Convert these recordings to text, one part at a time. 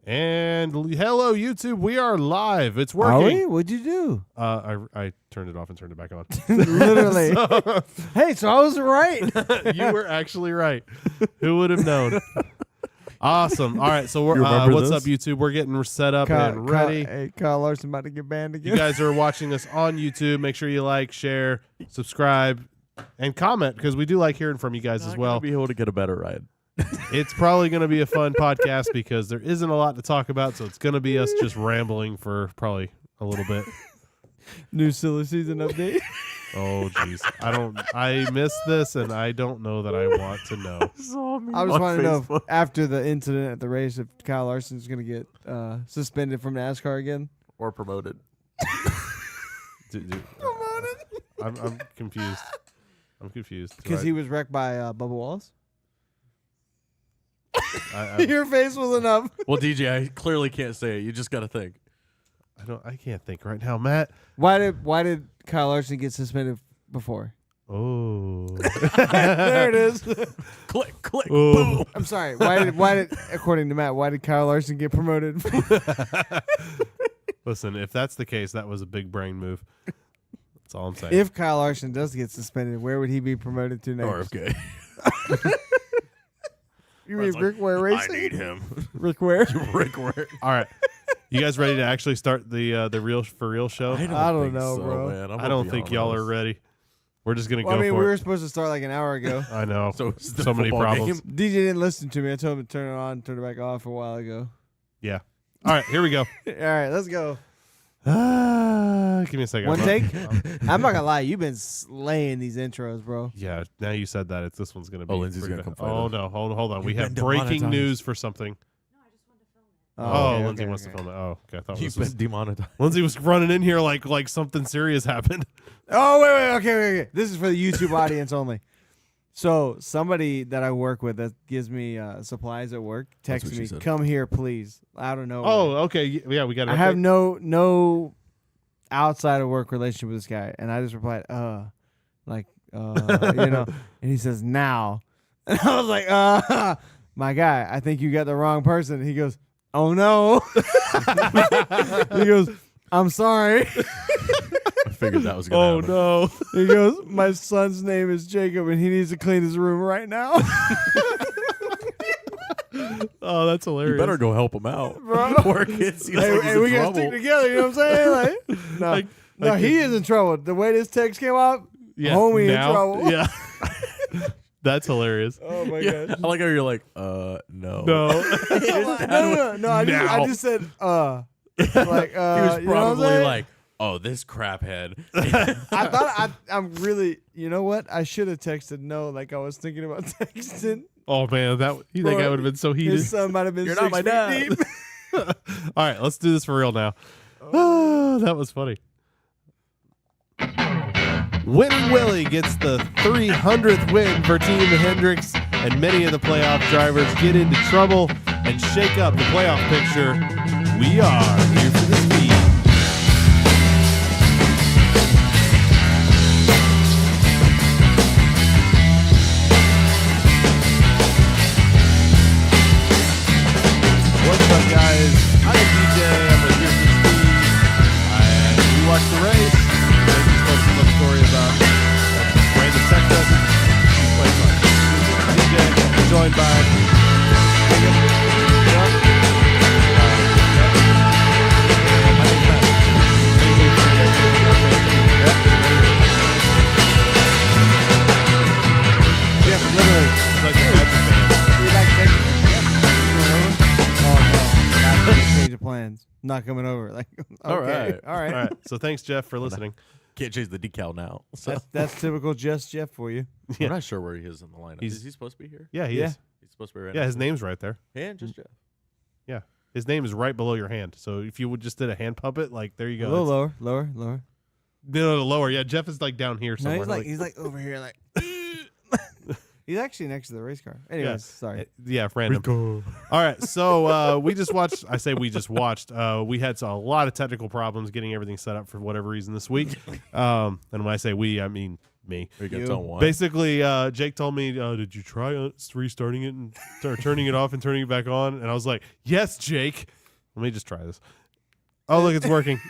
And hello, YouTube. We are live. It's working. Are we? What'd you do? I turned it off and turned it back on. Literally. Hey, so I was right. You were actually right. Who would have known? Awesome. All right. So we're, what's up, YouTube? We're getting set up and ready. Hey, Kyle Larson about to get banned again. You guys are watching us on YouTube. Make sure you like, share, subscribe, and comment because we do like hearing from you guys as well. Be able to get a better ride. It's probably going to be a fun podcast because there isn't a lot to talk about, so it's going to be us just rambling for probably a little bit. New silly season update. Oh, jeez. I missed this, and I don't know that I want to know. I just want to know if, after the incident at the race if Kyle Larson's going to get suspended from NASCAR again. Or promoted. Dude, I'm confused. I'm confused. Because he was wrecked by Bubba Wallace? I Your face was enough. Well, DJ, I clearly can't say it. You just got to think. I can't think right now, Matt. Why did Kyle Larson get suspended before? Oh. There it is. Click, click, Ooh. boom. I'm sorry. Why did according to Matt, why did Kyle Larson get promoted? Listen, if that's the case, that was a big brain move. That's all I'm saying. If Kyle Larson does get suspended, where would he be promoted to next? RFK. You mean Rick Ware Racing? I need him. Rick Ware? Rick Ware. All right. You guys ready to actually start the real for real show? I don't think know, so, bro. Man. I don't think y'all are ready. We're just going to go I mean, for we it. were supposed to start like an hour ago. I know. So it's the so many football problems. game? DJ didn't listen to me. I told him to turn it on, turn it back off a while ago. Yeah. All right, here we go. All right, let's go. Give me a second. One take? I'm not going to lie. You've been slaying these intros, bro. Yeah, now you said that. This one's going to be. Oh, Lindsay's gonna come fight Oh, us. no. Hold on. We You've have been breaking demonetized. news for something. okay, Lindsay okay, wants to okay. film it. Oh, okay. I thought You've this was. been demonetized. Lindsay was running in here like something serious happened. Oh, wait. Okay. This is for the YouTube audience only. So somebody that I work with that gives me supplies at work That's texted what she me, said. come here, please. I don't know. Oh, okay. Yeah, we got it. I have no outside of work relationship with this guy. And I just replied, and he says, now. And I was like, my guy, I think you got the wrong person. He goes, oh, no. He goes, I'm sorry. I figured that was going to happen. no. He goes, my son's name is Jacob, and he needs to clean his room right now. Oh, that's hilarious. You better go help him out. Bro. Poor kid seems Hey, like he's hey, in we gotta trouble. stick together. You know what I'm saying? Like, he is in trouble. The way this text came out, homie in trouble. Yeah. That's hilarious. Oh my Yeah, gosh. I like how you're like, no. No. No. I just said, like, He was you know what I'm probably saying? like, oh, this craphead. I thought I'm really, you know what? I should have texted no, like I was thinking about texting. Oh man, you think I would have been so heated? His son might have been You're 6 not my feet dad. deep. All right, let's do this for real now. Oh, that was funny. Winning Willie gets the 300th win for Team Hendricks, and many of the playoff drivers get into trouble and shake up the playoff picture. We are here for the speed. What's up, guys? I'm DJ. I'm with Here for the Speed. And we watched the race. They just told us a little story about random text message. Quite fun. DJ, joined by Jeff, literally. It's like a Magic fan. You like texting? Oh no. Not gonna change the plans. Not coming over. Like, okay. All right. All right. All right. So thanks, Jeff, for listening. Can't change the decal now. So That's typical just Jeff for you. I'm not sure where he is in the lineup. He's- Is he supposed to be here? Yeah, he Yeah. is. He's supposed to be right Yeah, next his to name's right there. me. And just Jeff. Yeah. His name is right below your hand. So if you would just did a hand puppet, like there you A go. little That's- lower. No, lower. Yeah, Jeff is like down here No, somewhere. he's like over here, like. He's actually next to the race car. Anyways, Yeah. sorry. Yeah, random. All right, so we just watched. I say we just watched. We had a lot of technical problems getting everything set up for whatever reason this week. And when I say we, I mean me. We got You. tone one. Basically, Jake told me, "Did you try restarting it and start turning it off and turning it back on?" And I was like, "Yes, Jake." Let me just try this. Oh, look, it's working.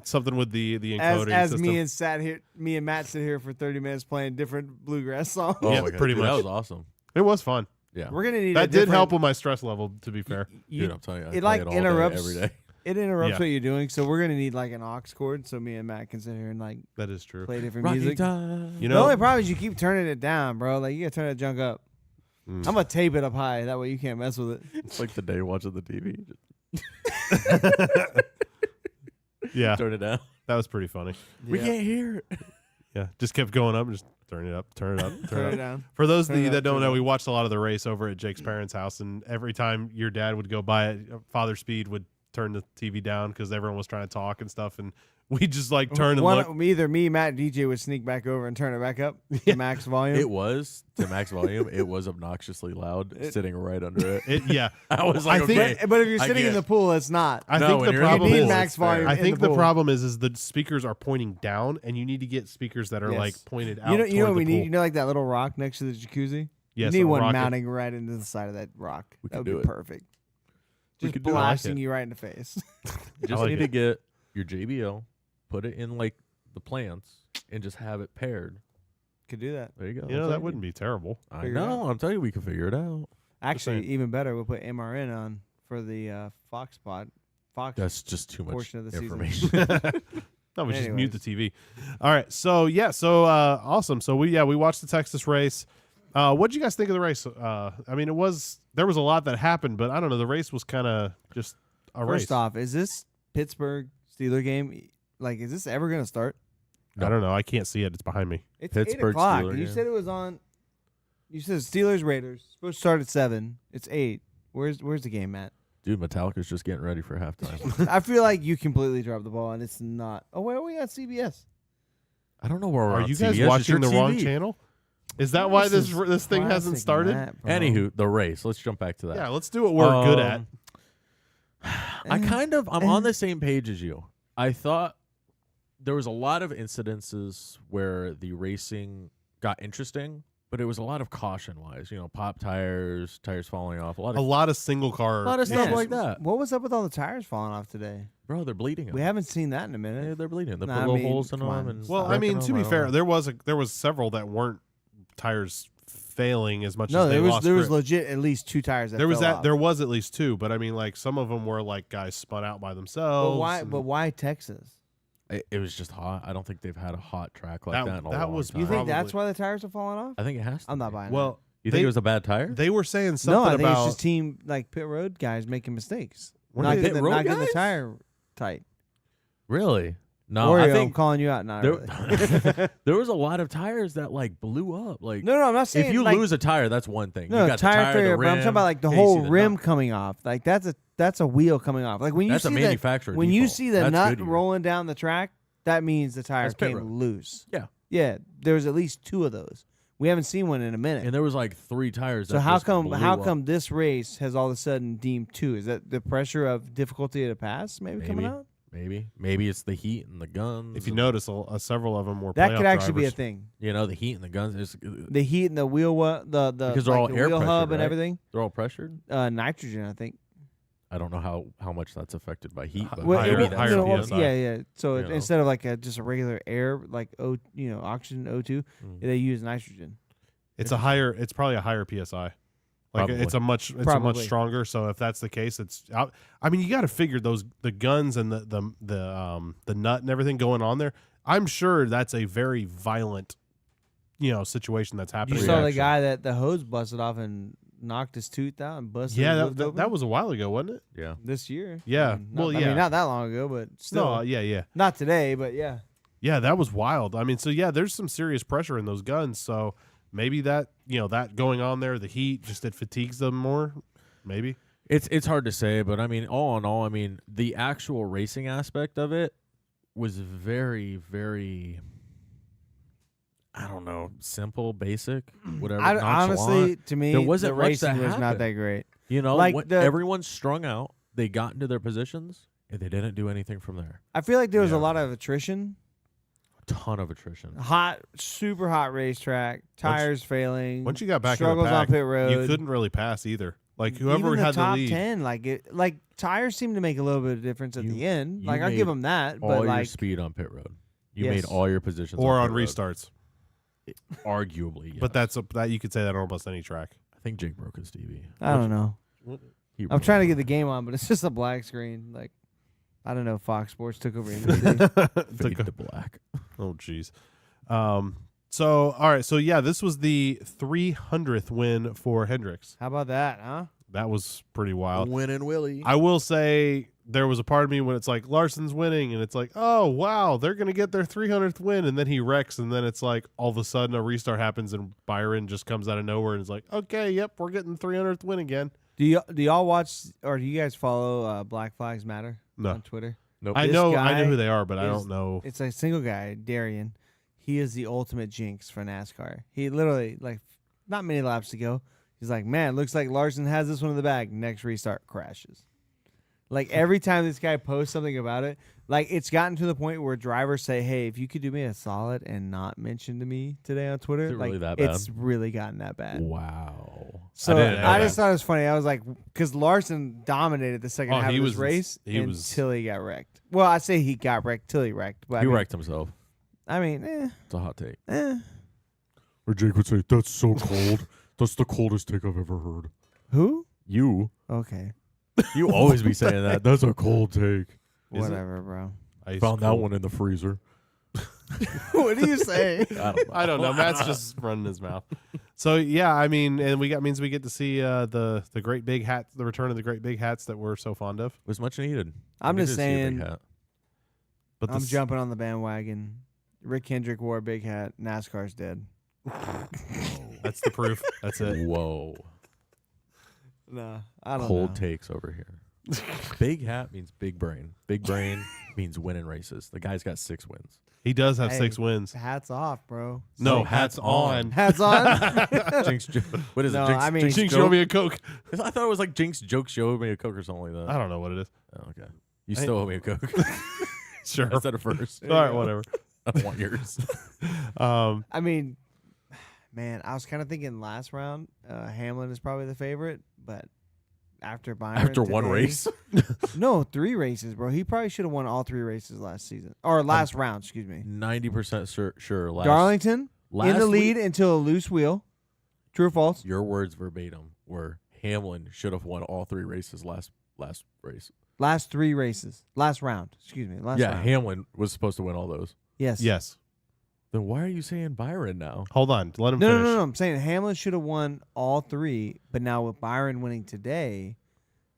Something with the encoding As system. me and Matt sit here for 30 minutes playing different bluegrass songs. Oh Yeah, my God, pretty dude, much. That was awesome. It was fun. Yeah. We're gonna need That did help with my stress level, to be fair. Dude, I'm telling you, I it play like all interrupts day, every day. It interrupts Yeah. what you're doing, so we're gonna need like an aux cord, so me and Matt can sit here and like That is true. play different Rocky music. time. You The know, only problem is you keep turning it down, bro. Like you gotta turn that junk up. I'm gonna tape it up high. That way you can't mess with it. It's like the day watching the TV. yeah, Turn it down. that was pretty funny. We Yeah. can't hear it. Yeah, just kept going up and just turn it up, turn it up, turn Turn it it up. down. For those of Turn you it that up, don't turn it know, up. we watched a lot of the race over at Jake's parents' house, and every time your dad would go by it, Father Speed would turn the TV down because everyone was trying to talk and stuff, and we just like turn and look. Either me, Matt, and DJ would sneak back over and turn it back up to max volume. It was to max volume. It was obnoxiously loud, sitting right under it. Yeah, I was I like, think- okay. but if you're I sitting in can't- the pool, it's not. I No, think when the you're in the problem You need is. max it's fair. volume. I in think the the pool. problem is the speakers are pointing down, and you need to get speakers that are Yes. like pointed out. You know what toward we the need? pool. You know, like that little rock next to the jacuzzi. Yes, you need a one rocket. mounting right into the side of that rock. We That could would do be it. perfect. We Just could do it. I like blasting it. you right in the face. You just like need it. to get your JBL, put it in like the plants, and just have it paired. Could do that. There you go. You know, that wouldn't be terrible. I Figure it know. I'm telling you, we can figure it out. Actually, saying. even better, we'll put MRN on for the Fox That's just too much portion of the season. information. No, we just mute Anyways. the TV. All right, so awesome. So we watched the Texas race. What did you guys think of the race? I mean, there was a lot that happened, but I don't know. The race was kind of just a race. First off, is this Pittsburgh Steeler game? Like, is this ever going to start? I don't know. I can't see it. It's behind me. It's Pittsburgh 8:00. Steeler You game. said it was on. You said Steelers Raiders supposed to start at 7. It's 8. Where's the game at? Dude, Metallica's just getting ready for halftime. I feel like you completely dropped the ball and it's not. Oh, where are we at? CBS. I don't know where we're Are on you guys CBS. It's watching your the wrong TV. channel? Is that why this thing hasn't Classic started? Matt, bro. Anywho, the race. Let's jump back to that. Yeah, let's do what we're good at. I'm on the same page as you. I thought there was a lot of incidences where the racing got interesting, but it was a lot of caution-wise. You know, pop tires, tires falling off, a lot A of lot of single car. A lot of stuff Yeah. like that. What was up with all the tires falling off today? Bro, they're bleeding. We haven't seen that in a Yeah, minute. they're bleeding. They Nah, put I little mean, holes in come them. on. And Well, I wrecking mean, to them. be I don't fair, know. there was several that weren't tires failing as much No, as they there was lost there was grip. legit at least 2 tires that There was fell that. off. There was at least 2, but I mean, like some of them were like guys spun out by themselves. But why? and But why Texas? It was just hot. I don't think they've had a hot track like that in a that long was time. You think Probably. that's why the tires are falling off? I think it has to I'm not be. buying. well, You they, think it was a bad tire? they were saying that. something No, I think about it's just team like pit road guys making mistakes. Were Not they getting, pit road not getting the guys? tire tight. Really? No, Oreo, I I'm think calling you out. Not there, really. there was a lot of tires that like blew up. Like No, I'm not saying if you like, lose a tire, that's one thing. no you got tire the failure, the but I'm talking about like the yeah, you whole see rim nut. coming off. Like that's a wheel coming off. Like when you That's a see manufacturer when you default. see the That's nut Goodyear. rolling down the track, that means the tire That's pit came road. loose. Yeah. Yeah, there's at least 2 of those. We haven't seen one in a minute. And there was like 3 tires. So that how just come blew up. this race has all of a sudden deemed 2? Is that the pressure of difficulty of the pass maybe coming Maybe. out? Maybe it's the heat and the guns. if you and, notice, several of them were That playoff could actually be a drivers. thing. you know, the heat and the guns. The heat and the wheel, the Because they're like all the air wheel hub pressured, and right? everything. They're all pressured. Nitrogen, I think. I don't know how much that's affected by heat. But Well, maybe it- that's higher what- PSI. yeah. So You know. instead of like just a regular air, like oxygen O2, Mm. they use nitrogen. It's probably a higher PSI. Like Probably. it's a much Probably. stronger. So if that's the case, I mean, you got to figure the guns and the nut and everything going on there. I'm sure that's a very violent, situation that's You happening. saw the Reaction. guy that the hose busted off and knocked his tooth out and busted. Yeah, his that, lip that, open that was a while ago, wasn't it? Yeah. this year. Yeah. I mean, Well, I yeah. mean, not that long ago, but still, No, yeah. not today, but yeah. Yeah, that was wild. I mean, so yeah, there's some serious pressure in those guns. So maybe that that going on there, the heat, just it fatigues them more. Maybe. It's hard to say, but I mean, all in all, I mean, the actual racing aspect of it was very, very, I don't know, simple, basic, whatever. nonchalant. Honestly, to me, There wasn't the much racing that was not happened. that great. You know, like when the- everyone's strung out, they got into their positions, and they didn't do anything from there. I feel like there was Yeah. a lot of attrition. A ton of attrition. Hot, super hot racetrack, tires failing. Once you got back in the struggles pack, on pit road. you couldn't really pass either. Like whoever even had the top the lead. 10, like tires seem to make a little bit of difference at You- the end. you Like I'll made give them that, all but your like speed on pit road. You Yes. made all your positions Or on pit road. restarts. Arguably, yes. But that you could say that on almost any track. I think Jake broke his TV. I don't know. He I'm broke trying to it. get the game on, but it's just a black screen. Like I don't know. Fox Sports took over NBC. Fade to black. Oh, jeez. So, all right. So, yeah, this was the 300th win for Hendricks. How about that, huh? That was pretty wild. Winning Willie. I will say there was a part of me when it's like Larson's winning and it's like, oh, wow, they're going to get their 300th win. And then he wrecks. And then it's like all of a sudden a restart happens and Byron just comes out of nowhere and is like, okay, yep, we're getting 300th win again. Do y'all watch or do you guys follow Black Flags Matter No. on Twitter? Nope. I This know guy who they are, but I is- don't know. It's a single guy, Darian. He is the ultimate jinx for NASCAR. He literally, like, not many laps to go. He's like, man, looks like Larson has this one in the bag. Next restart crashes. Like, every time this guy posts something about it, like, it's gotten to the point where drivers say, hey, if you could do me a solid and not mention to me today on Twitter, Is it like, really that bad? it's really gotten that bad. Wow. So didn't know I that. just thought it was funny. I was like, because Larson dominated the second Oh, half he of was this race he was- until he got wrecked. Well, I say he got wrecked till he wrecked. But He I mean, wrecked himself. I mean, It's a hot take. Or Jake would say, that's so cold. That's the coldest take I've ever heard. Who? You. Okay. You always be saying that. That's a cold take. Is it? Whatever, bro. Ice Found that cold. one in the freezer. What do you say? I don't know. Matt's just running his mouth. So yeah, I mean, and we get to see the great big hats, the return of the great big hats that we're so fond of. It was much needed. I'm We just did see a big saying, hat. But I'm this- jumping on the bandwagon. Rick Hendrick wore a big hat. NASCAR's dead. That's the proof. That's it. Whoa. No, I don't Cold know. takes over here. Big hat means big brain. Big brain means winning races. The guy's got 6 wins. He does have Hey. 6 wins. Hats off, bro. No, So hats hats on. on. Hats on. Jinx, what is No, it? Jinx, I mean- Jinx, Jinx, joke? show me a Coke. I thought it was like Jinx joke show me a Coke or something like that. I don't know what it is. Oh, okay. You still owe me a Coke. Sure. I said it first. All right, whatever. I don't want yours. I mean, man, I was kind of thinking last round, Hamlin is probably the favorite, but after Byron After one today- race. No, 3 races, bro. He probably should have won all 3 races last season or last round. Excuse me. 90% sure. Last, Darlington last in the week- lead until a loose wheel. True or false? Your words verbatim were Hamlin should have won all 3 races last race. Last 3 races. Last round. Excuse me. Last Yeah, round. Hamlin was supposed to win all those. Yes. Yes. Then why are you saying Byron now? Hold on. Let him No, finish. no. I'm saying Hamlin should have won all 3, but now with Byron winning today,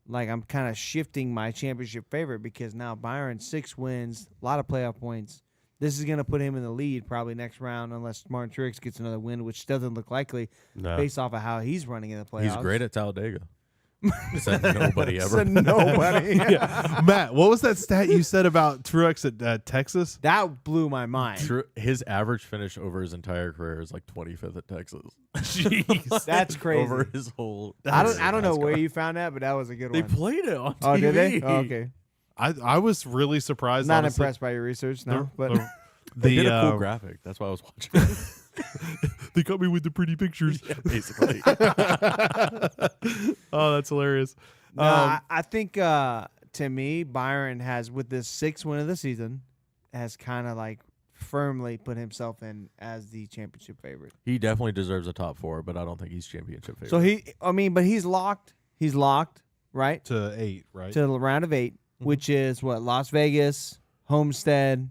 like I'm kind of shifting my championship favorite because now Byron 6 wins, a lot of playoff points. This is going to put him in the lead probably next round unless Martin Truex gets another win, which doesn't look likely No. based off of how he's running in the playoffs. He's great at Talladega. Said nobody ever. Said nobody. Matt, what was that stat you said about Truex at Texas? That blew my mind. His average finish over his entire career is like 25th at Texas. Jeez. That's crazy. Over his whole. I don't career in know where NASCAR. you found that, but that was a good They one. played it on TV. Oh, did they? Oh, okay. I was really surprised. Not honestly. impressed by your research, no. But They did a cool uh, graphic. That's why I was watching. They got me with the pretty pictures. Yeah, basically. Oh, that's hilarious. no, I think to me, Byron has with this 6th win of the season, has kind of like firmly put himself in as the championship favorite. He definitely deserves a top 4, but I don't think he's championship favorite. So but he's locked. He's locked, right? To 8, right? To the round of 8, which is what Las Vegas, Homestead,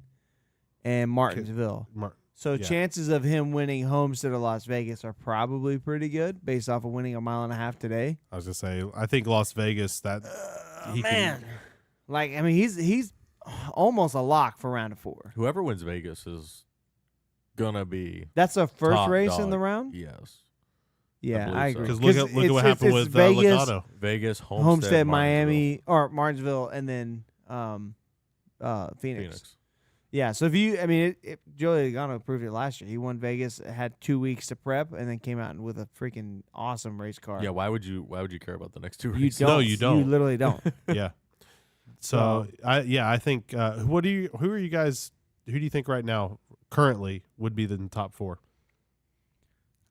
and Martinsville. So Yeah. chances of him winning Homestead or Las Vegas are probably pretty good based off of winning a mile and a half today. I was gonna say, I think Las Vegas that he Man, can, like I mean, he's almost a lock for round of 4. Whoever wins Vegas is gonna be That's the first top race in dog. the round. Yes. Yeah, believe I so. agree. because look at it's- what happened it's with Vegas, Logano. Vegas, Homestead, Martinsville. Miami, or Martinsville, and then Phoenix. Phoenix. Yeah, so if you, I mean, Joey Logano proved it last year. He won Vegas, had 2 weeks to prep, and then came out with a freaking awesome race car. Yeah, why would you care about the next 2 you races? don't. No, you don't. You literally don't. Yeah. So I think who are you guys? Who do you think right now currently would be the top 4?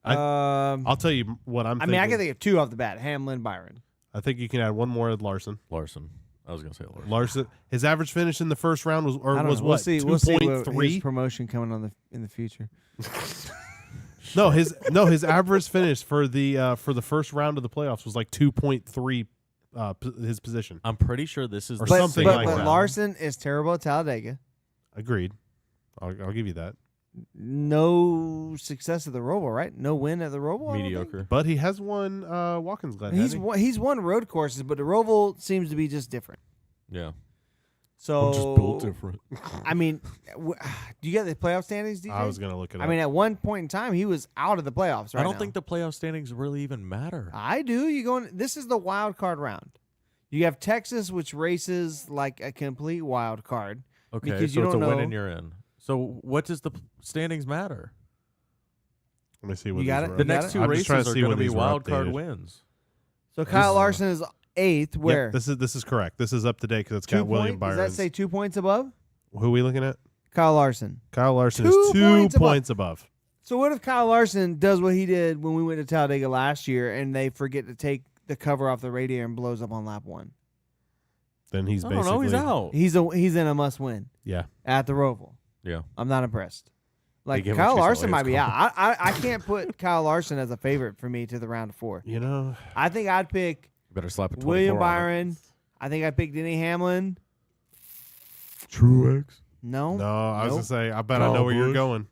I'll tell you what I'm. I mean, I can think of 2 off the bat: Hamlin, Byron. I think you can add one more at Larson. Larson. I was gonna say Larson. Larson, his average finish in the first round was I don't know. what? We'll see what 2.3. his promotion coming on in the future. No, his average finish for the first round of the playoffs was like 2.3. His position. I'm pretty sure this is Or the something same like but that. Larson is terrible at Talladega. Agreed. I'll give you that. No success at the Roval, right? No win at the Roval. I don't think? mediocre. But he has won Watkins Glen. He's won road courses, but the Roval seems to be just different. Yeah. So I'm just built different. I mean, do you get the playoff standings? DJ? I was gonna look it up. I mean, at one point in time, he was out of the playoffs. Right I don't now. think the playoff standings really even matter. I do. You going? This is the wild card round. You have Texas, which races like a complete wild card. Okay, because so you it's a don't win know- and you're in. So what does the standings matter? Let me see what You got these it? were. The You got next it? two I'm just trying races to are see going when to be these were wild card updated. wins. So Kyle Larson is 8th. Where? Yep, this is correct. This is up to date because it's 2 got William points? Does Byron's. that say 2 points above? Who are we looking at? Kyle Larson. Kyle Larson 2 is 2 points above. points above. So what if Kyle Larson does what he did when we went to Talladega last year, and they forget to take the cover off the radiator and blows up on lap 1? Then he's I basically don't know. He's out. He's in a must win Yeah. at the Roval. Yeah. I'm not impressed. Like gave him Kyle two Larson Williams might be cars. out. I can't put Kyle Larson as a favorite for me to the round of 4. You know, I think I'd pick Better slap a 24 William on it. Byron. I think I'd pick Denny Hamlin. Truex. No, no, I was Nope. gonna say. I bet I Kyle know where you're Busch. going.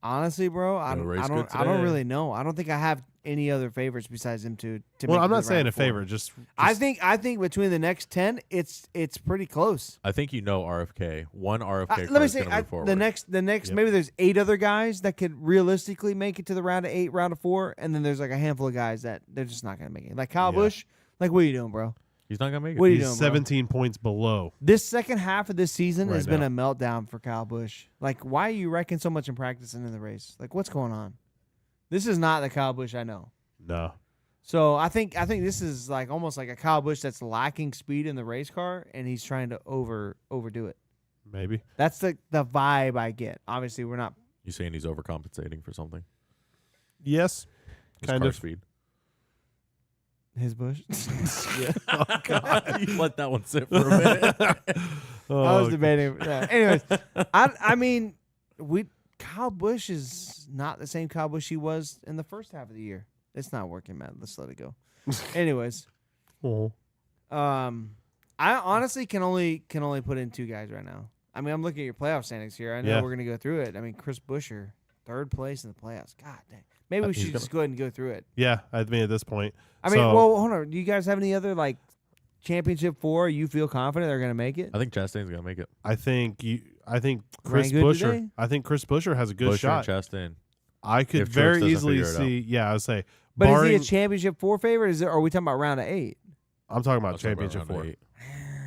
honestly, bro, I Gonna race don't. good I don't today. really know. I don't think I have any other favorites besides them two. To Well, make I'm it to not the saying round a of 4. favorite. Just I think between the next 10, it's pretty close. I think you know RFK. One RFK. Let car me is say gonna move forward. the next Yep. maybe there's 8 other guys that could realistically make it to the round of 8, round of 4, and then there's like a handful of guys that they're just not gonna make it. Like Kyle Yeah. Busch. Like, what are you doing, bro? He's not gonna make it. What are you he's doing, bro? 17 points below. This second half of this season Right has been now. a meltdown for Kyle Busch. Like, why are you wrecking so much in practice and in the race? Like, what's going on? This is not the Kyle Busch I know. No. So I think this is like almost like a Kyle Busch that's lacking speed in the race car, and he's trying to overdo it. Maybe. That's the vibe I get. Obviously, we're not. You saying he's overcompensating for something? Yes. His Kind car of. speed. His Busch. You let that one sit for a minute. I was debating. Yeah. Anyways, I mean, Kyle Busch is not the same Kyle Busch he was in the first half of the year. It's not working, man. Let's let it go. Anyways, Oh. I honestly can only put in 2 guys right now. I mean, I'm looking at your playoff standings here. I know Yeah. we're gonna go through it. I mean, Chris Buescher, 3rd place in the playoffs. God dang. Maybe we He's should just go ahead and go through it. Yeah, I mean at this point. I mean, So- well, hold on. Do you guys have any other like championship 4 you feel confident they're gonna make it? I think Chastain's gonna make it. I think Chris Ran good Buescher. today? I think Chris Buescher has a good Buescher and shot. Chastain. I could if Truex very doesn't easily figure it out. see. Yeah, I would say. But barring, is he a championship 4 favorite? Is it? Or are we talking about round of 8? I'm talking I about was talking about championship round 4. 8.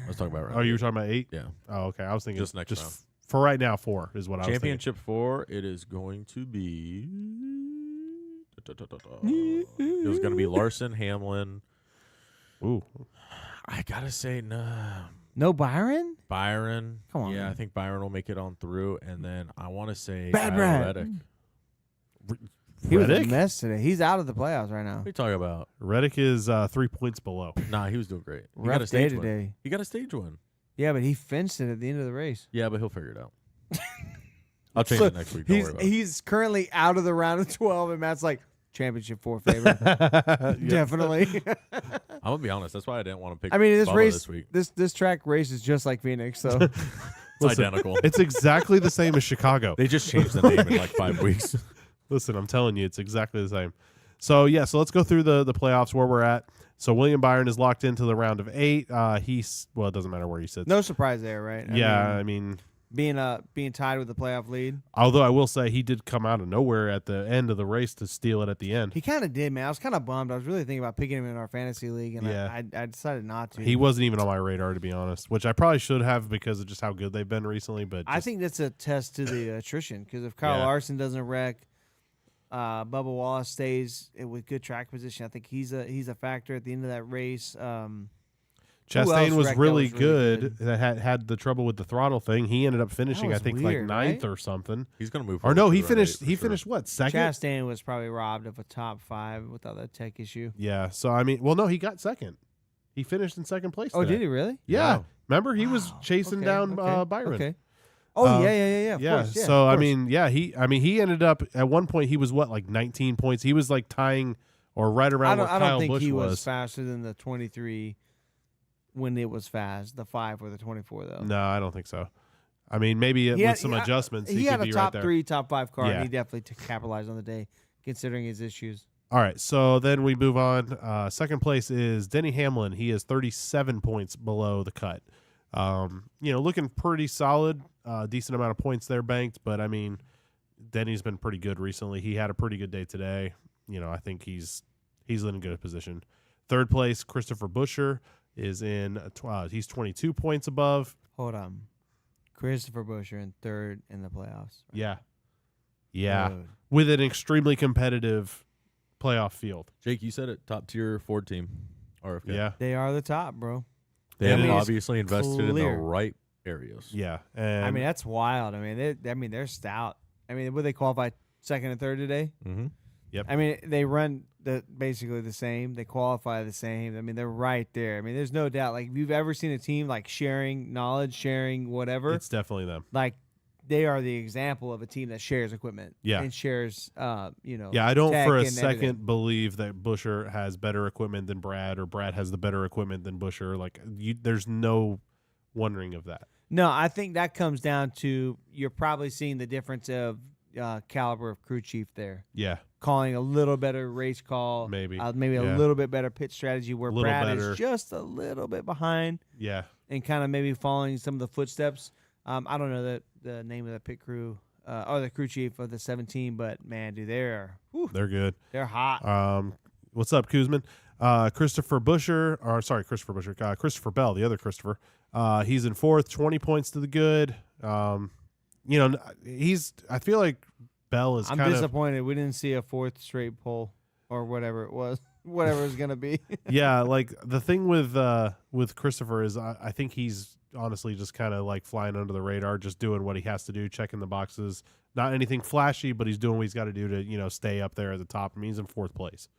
I was talking about round Oh, you were 8. talking about 8? Yeah. Oh, okay. I was thinking Just next round. for right now 4 is what I was thinking. Championship 4, it is going to be. It was going to be Larson, Hamlin. Ooh, I gotta say, No Byron? Byron. Come on, Yeah, man. I think Byron will make it on through, and then I want to say Bad Kyle Brad. Reddick. He was a Reddick? mess today. He's out of the playoffs right now. What are you talking about? Reddick is 3 points below. Nah, he was doing great. He got Rough a day stage win. today. He got a stage win. Yeah, but he finished it at the end of the race. Yeah, but he'll figure it out. I'll change So it next week. Don't worry about it. He's currently out of the round of 12, and Matt's like, championship 4 favorite. Definitely. I'm gonna be honest. That's why I didn't want to pick. I mean, this Bubba race, this week. this track race is just like Phoenix. So It's Listen, identical. It's exactly the same as Chicago. They just changed the name in like 5 weeks. Listen, I'm telling you, it's exactly the same. So yeah, so let's go through the playoffs where we're at. So William Byron is locked into the round of 8. It doesn't matter where he sits. no surprise there, right? Yeah, mean, being tied with the playoff lead, although I will say he did come out of nowhere at the end of the race to steal it at the end. he kind of did, man. I was kind of bummed. I was really thinking about picking him in our fantasy league, and Yeah. I decided not to. He wasn't even on my radar, to be honest, which I probably should have because of just how good they've been recently. But I think that's a test to the attrition because if Kyle Yeah. Larson doesn't wreck, Bubba Wallace stays with good track position. I think he's a factor at the end of that race. else Chastain was wrecked that really was really good. good? That had the trouble with the throttle thing. He ended up finishing, I was think, weird, like ninth right? or something. He's gonna move. Or no, forward he to round finished. eight for He sure. finished what, second? Chastain was probably robbed of a top 5 without that tech issue. Yeah. So I mean, well, no, he got second. He finished in second place. Oh, today. did he really? Yeah. Wow. Remember, he was Wow. chasing Okay, down okay, Byron. Okay. Oh, Um, yeah. Of course, yeah, so of I course. mean, yeah, he ended up at one point. He was what, like 19 points. He was like tying or right around where I Kyle don't think Busch he was was. faster than the 23 when it was fast. The 5 or the 24 though. No, I don't think so. I mean, maybe He had- with some he- adjustments, He he had could a be top right there. 3, top 5 car, Yeah. and he definitely capitalized on the day, considering his issues. All right, so then we move on. Second place is Denny Hamlin. He is 37 points below the cut. Looking pretty solid. Decent amount of points there banked, but I mean, Denny's been pretty good recently. He had a pretty good day today. I think he's in a good position. Third place, Christopher Buescher is in. He's 22 points above. Hold on, Christopher Buescher in 3rd in the playoffs. Yeah, Dude. with an extremely competitive playoff field. Jake, you said it. Top tier Ford team. RFK. Yeah, They are the top, bro. They I have mean, it's obviously invested in the clear. right areas. yeah. And I mean, that's wild. I mean, they're stout. I mean, would they qualify 2nd and 3rd today? Mm-hmm. I mean, they run basically the same. They qualify the same. I mean, they're right there. I mean, there's no doubt. Like, if you've ever seen a team like sharing knowledge, sharing whatever, it's definitely them. like they are the example of a team that shares equipment. Yeah. and shares. Yeah, I don't tech for a and second everything. believe that Buescher has better equipment than Brad, or Brad has the better equipment than Buescher. Like, there's no wondering of that. No, I think that comes down to you're probably seeing the difference of caliber of crew chief there. Yeah, Calling a little better race call, Maybe. maybe Yeah. a little bit better pit strategy, where Little Brad better. is just a little bit behind yeah. and kind of maybe following some of the footsteps. I don't know the name of the pit crew or the crew chief of the 17, but man, dude, they're They're good. hot. What's up, Kuzman? Christopher Buescher, Christopher Bell, the other Christopher. He's in 4th, 20 points to the good. I feel like Bell is I'm kind of, disappointed we didn't see a 4th straight pole or whatever it was, whatever it's gonna be. yeah, like the thing with Christopher is I think he's honestly just kind of like flying under the radar, just doing what he has to do, checking the boxes. Not anything flashy, but he's doing what he's got to do to stay up there at the top. I mean, he's in 4th place.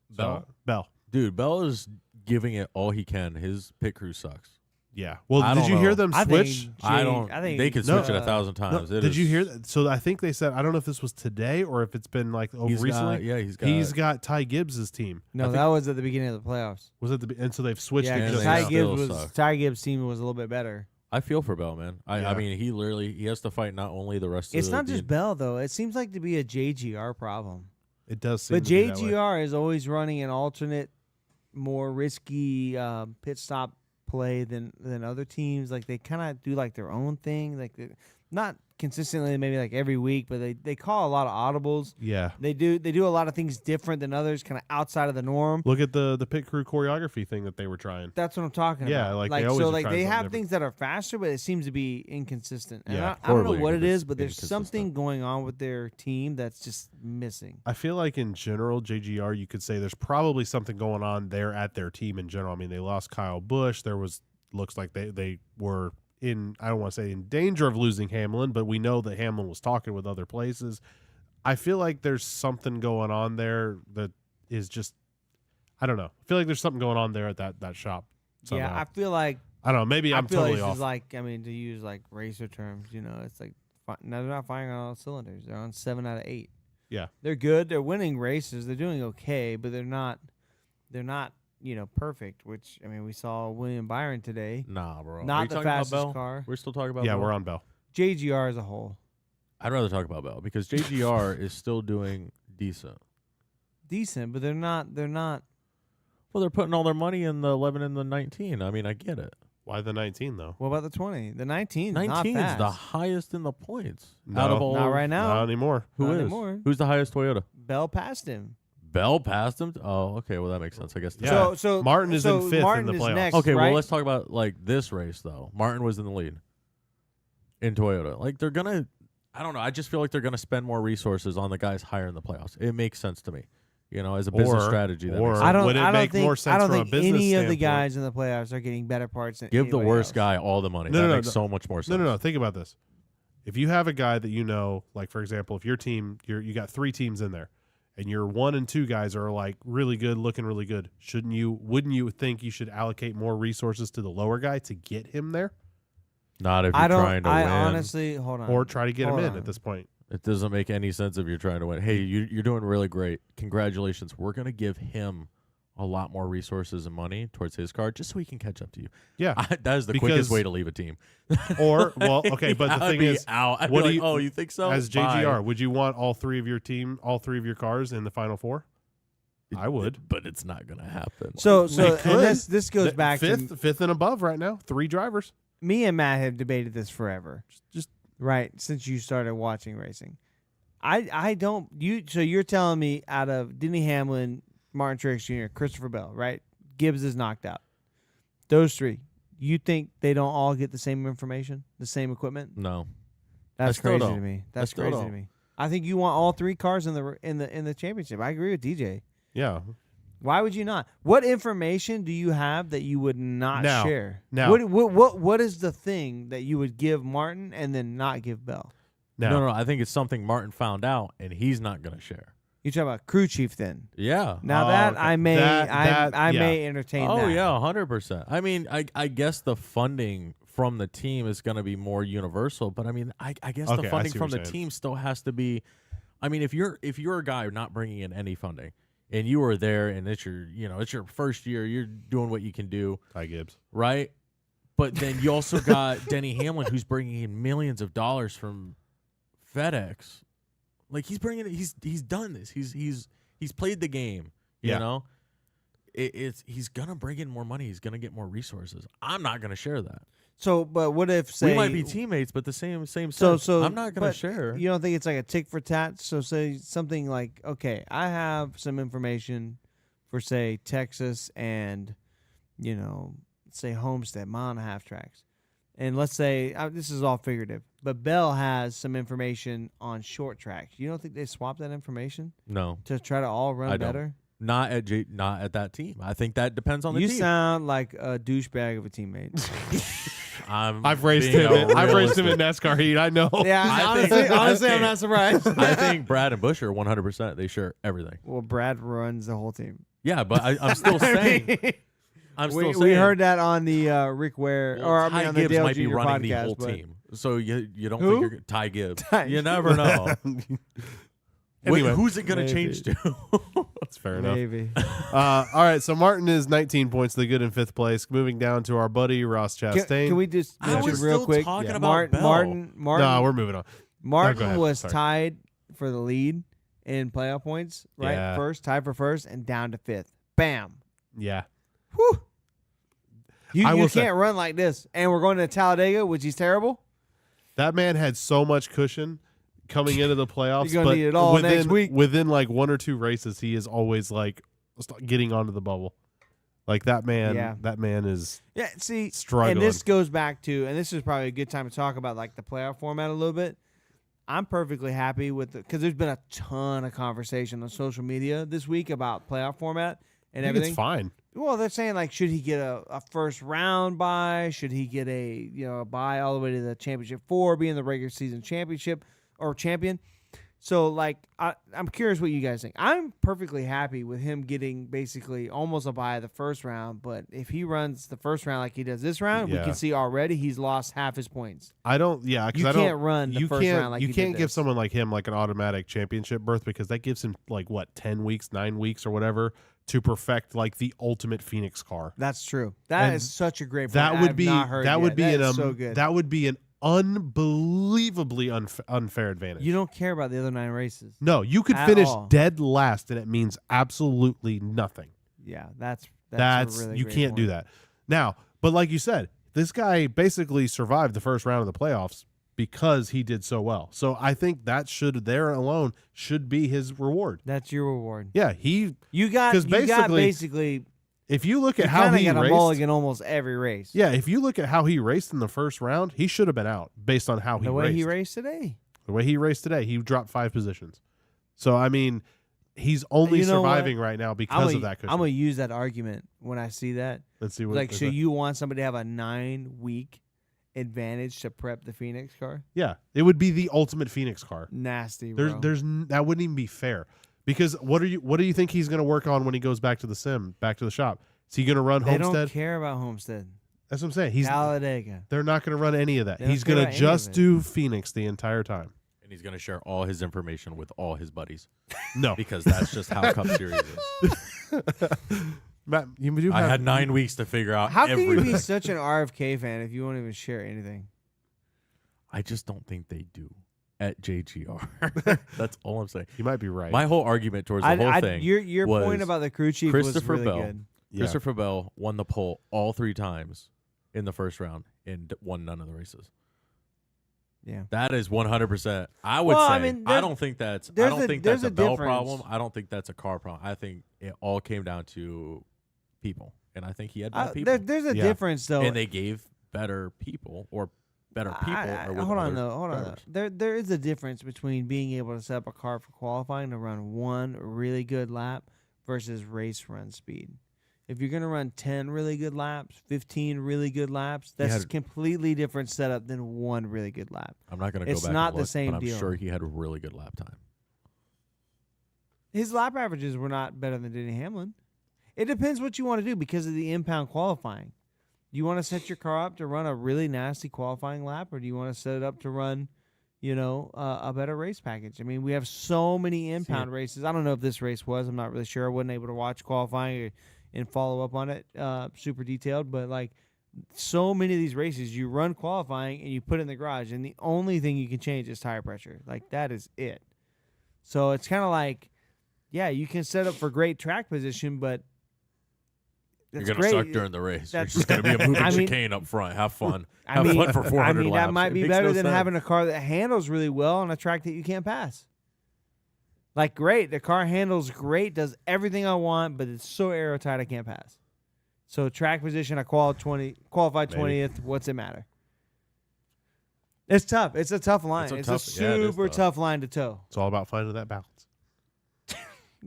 Bell? Bell. Dude, Bell is giving it all he can. His pit crew sucks. Yeah. Well, I did don't you hear know. them I switch? think I don't. They could switch it No, 1,000 No, times. It did is- you hear that? So I think they said, I don't know if this was today or if it's been like He's recently. got. He's got Ty Gibbs' team. No, I think- that was at the beginning of the playoffs. was it and so they've switched Yeah, it. and because Just they still suck. Ty Gibbs' team was a little bit better. I feel for Bell, man. I Yeah. mean, he has to fight not only the rest of It's the not just Bell though. It seems like to be a JGR problem. it does seem But to be that way. JGR is always running an alternate, more risky pit stop play than other teams. Like they kind of do like their own thing. Like not consistently, maybe like every week, but they call a lot of audibles. Yeah. They do a lot of things different than others, kind of outside of the norm. Look at the pit crew choreography thing that they were trying. That's what I'm talking Yeah, about. like, they always so are like trying they something have different. things that are faster, but it seems to be inconsistent. And Yeah, I don't know horribly what it is, but there's inconsistent. something going on with their team that's just missing. I feel like in general, JGR, you could say there's probably something going on there at their team in general. I mean, they lost Kyle Busch. Looks like they were in, I don't want to say in danger of losing Hamlin, but we know that Hamlin was talking with other places. I feel like there's something going on there that is just, I don't know. I feel like there's something going on there at that shop. Somehow. Yeah, I feel like I don't know. Maybe I'm I feel totally like off. this is like, I mean, to use like racer terms, it's like now they're not firing on all cylinders. They're on 7 out of 8. Yeah. They're good. They're winning races. They're doing okay, but they're not perfect. Which I mean, we saw William Byron today. Nah, bro. Are Not you the talking about fastest Bell? car. We're still talking about Yeah, Bell? we're on Bell. JGR as a whole, I'd rather talk about Bell because JGR is still doing decent. decent, but they're not. Well, they're putting all their money in the 11 and the 19. I mean, I get it. Why the 19 though? What about the 20? The 19 is not 19 is fast. the highest in the points No, out of all. Not right now. Not anymore. Who Not is? anymore. Who's the highest Toyota? Bell passed him. Bell passed him. Oh, okay. Well, that makes sense. I guess. Yeah. So Martin is in so 5th in Martin the is playoffs. next, Okay. right? Well, let's talk about like this race though. Martin was in the lead in Toyota. Like they're gonna. I don't know. I just feel like they're gonna spend more resources on the guys higher in the playoffs. It makes sense to me. as a business strategy. That makes or sense. I don't. would it I don't make think. more sense I don't from a think business any of the standpoint? guys in the playoffs are getting better parts. Than Give the anybody worst else. guy all the money. No, that no, makes no. so much more sense. No. Think about this. If you have a guy that like for example, if your team, you got 3 teams in there, and your 1 and 2 guys are like really good, looking really good, wouldn't you think you should allocate more resources to the lower guy to get him there, Not if I you're don't. trying to I win. honestly hold on. or try to get him Hold in on. at this point? It doesn't make any sense if you're trying to win. Hey, you're doing really great. Congratulations. We're going to give him a lot more resources and money towards his card just so he can catch up to you. Yeah. That is the Because- quickest way to leave a team. Or well, okay, but the I'd thing be is, out. I'd what be do like, you- oh, you think so? as Bye. JGR, would you want all 3 of your cars in the final 4? I would. But it's not going to happen. So It could. and this goes back to fifth and above right now. 3 drivers. me and Matt have debated this forever. Just Right, since you started watching racing. I don't so you're telling me out of Denny Hamlin, Martin Truex Jr., Christopher Bell, right? Gibbs is knocked out. Those 3, you think they don't all get the same information, the same equipment? No. That's still crazy to don't. me. I That's still crazy to don't. me. I think you want all 3 cars in the championship. I agree with DJ. yeah. Why would you not? What information do you have that you would not Now- share? now- What is the thing that you would give Martin and then not give Bell? Now, No. I think it's something Martin found out and he's not going to share. You talking about crew chief then? Yeah. Now Oh, that okay. I may I Yeah. may entertain Oh, that. yeah, 100%. I mean, I guess the funding from the team is going to be more universal, but I mean, I guess Okay, the I funding see from what the you're saying. team still has to be. I mean, if you're a guy not bringing in any funding and you are there and it's your first year, you're doing what you can do, Ty Gibbs. right? But then you also got Denny Hamlin who's bringing in millions of dollars from FedEx. Like he's done this. He's played the game. Yeah. You know, he's gonna bring in more money. He's gonna get more resources. I'm not gonna share that. So, but what if say We might be teammates, but the same So sense. so I'm not gonna but share. You don't think it's like a tick for tat? So say something like, okay, I have some information for say Texas and say Homestead, 1.5 tracks. And let's say this is all figurative, but Bell has some information on short tracks. You don't think they swap that information No, to try to all run I don't. better? not at that team. I think that depends on the You team. sound like a douchebag of a teammate. I've raced being him. I've raced him realistic. in NASCAR heat. I know. Yeah, I think- honestly, I I'm not surprised. I think Brad and Bush are 100%. They share everything. Well, Brad runs the whole team. Yeah, but I'm still saying. I'm still we saying. heard that on the Rick Ware, Well, or I Ty mean on the Gibbs Dale might Jr. be running podcast. the whole but team. So you don't Who? think you're Ty Gibbs? Ty- You never know. Anyway. Who's it going to Maybe. change to? That's fair enough. Maybe. All right, so Martin is 19 points, the good in 5th place. Moving down to our buddy Ross Chastain. Can we just I mention was real still quick? talking Yeah. about Bell. Martin. No, we're moving on. Martin go ahead. was Sorry. tied for the lead in playoff points, right? Yeah. First, tied for first, and down to 5th. Bam. Yeah. Whew. You I will say- can't run like this. And we're going to Talladega, which is terrible. That man had so much cushion coming into the playoffs. You're gonna but need it all within, next week. Within like 1 or 2 races, he is always like getting onto the bubble. Like that man, Yeah. that man is Yeah, see, struggling. and this goes back to, and this is probably a good time to talk about like the playoff format a little bit. I'm perfectly happy with it because there's been a ton of conversation on social media this week about playoff format and I think everything. it's fine. Well, they're saying like, should he get a first round bye? Should he get a a bye all the way to the championship 4, be in the regular season championship or champion? So like, I'm curious what you guys think. I'm perfectly happy with him getting basically almost a bye the first round, but if he runs the first round like he does this round, we Yeah. can see already he's lost half his points. I don't. Yeah, because You I don't. can't run the you first can't. round like you he can't did give this. someone like him like an automatic championship berth because that gives him like what 10 weeks, 9 weeks, or whatever to perfect like the ultimate Phoenix car. That's true. That And is such a great point. That I would have be not heard that yet. would be That an is so good. that would be an unbelievably unfair advantage. You don't care about the other 9 races. No, you could At finish all. dead last, and it means absolutely nothing. Yeah, that's That's a really you great can't do point. that. Now, but like you said, this guy basically survived the first round of the playoffs because he did so well. So I think that there alone should be his reward. That's your reward. Yeah, You got 'Cause basically if you look you at how kinda he got a raced, mulligan almost every race. yeah, if you look at how he raced in the first round, he should have been out based on how the way raced. he raced today. The way he raced today, he dropped 5 positions. So I mean, he's only You know surviving right now because of that cushion. I'm gonna use that argument when I see that. Let's see what. Like, so you want somebody to have a 9-week advantage to prep the Phoenix car? Yeah, it would be the ultimate Phoenix car. Nasty, bro. That wouldn't even be fair. Because what do you think he's going to work on when he goes back to the shop? Is he going to run They Homestead? don't care about Homestead. That's what I'm saying. Talladega. They're not going to run any of that. They don't He's care going about to any of just it. do Phoenix the entire time. And he's going to share all his information with all his buddies No, because that's just how Cup Series is. Matt, you do I have, had 9 weeks to figure out How can you everything. be such an RFK fan if you won't even share anything? I just don't think they do at JGR. That's all I'm saying. You might be right. My whole argument towards the whole thing Your was point about the crew chief Christopher was really Bell. good. Yeah. Christopher Bell won the pole all 3 times in the first round and won none of the races. Yeah. That is 100%. I would Well, say I mean, I don't think that's there's a Bell difference. problem. I don't think that's a car problem. I think it all came down to people, and I think he had bad people, There's a Yeah. difference though. and they gave better people or better people. or with hold on other though. Hold on. drivers. There is a difference between being able to set up a car for qualifying to run one really good lap versus race run speed. If you're gonna run 10 really good laps, 15 really good laps, that's had- a completely different setup than one really good lap. I'm not going to go It's back. not and the look, same but I'm deal. sure he had a really good lap time. His lap averages were not better than Denny Hamlin. It depends what you want to do because of the impound qualifying. Do you want to set your car up to run a really nasty qualifying lap, or do you want to set it up to run, a better race package? I mean, we have so many impound races. I don't know if this race was. I'm not really sure. I wasn't able to watch qualifying and follow up on it super detailed, but like so many of these races, you run qualifying and you put it in the garage, and the only thing you can change is tire pressure. Like that is it. So it's kind of like, yeah, you can set up for great track position, but You're that's going to great. suck during the race. You're That's- just going to be a moving I mean- chicane up front. Have fun. I Have mean, fun for 400 I mean, laps. that might It be makes better no than sense. having a car that handles really well on a track that you can't pass. Like, great, the car handles great, does everything I want, but it's so aerotight I can't pass. So track position, I qualified 20th. What's it matter? It's tough. It's a tough line. It's a yeah, it is super tough. tough line to toe. It's all about finding that balance.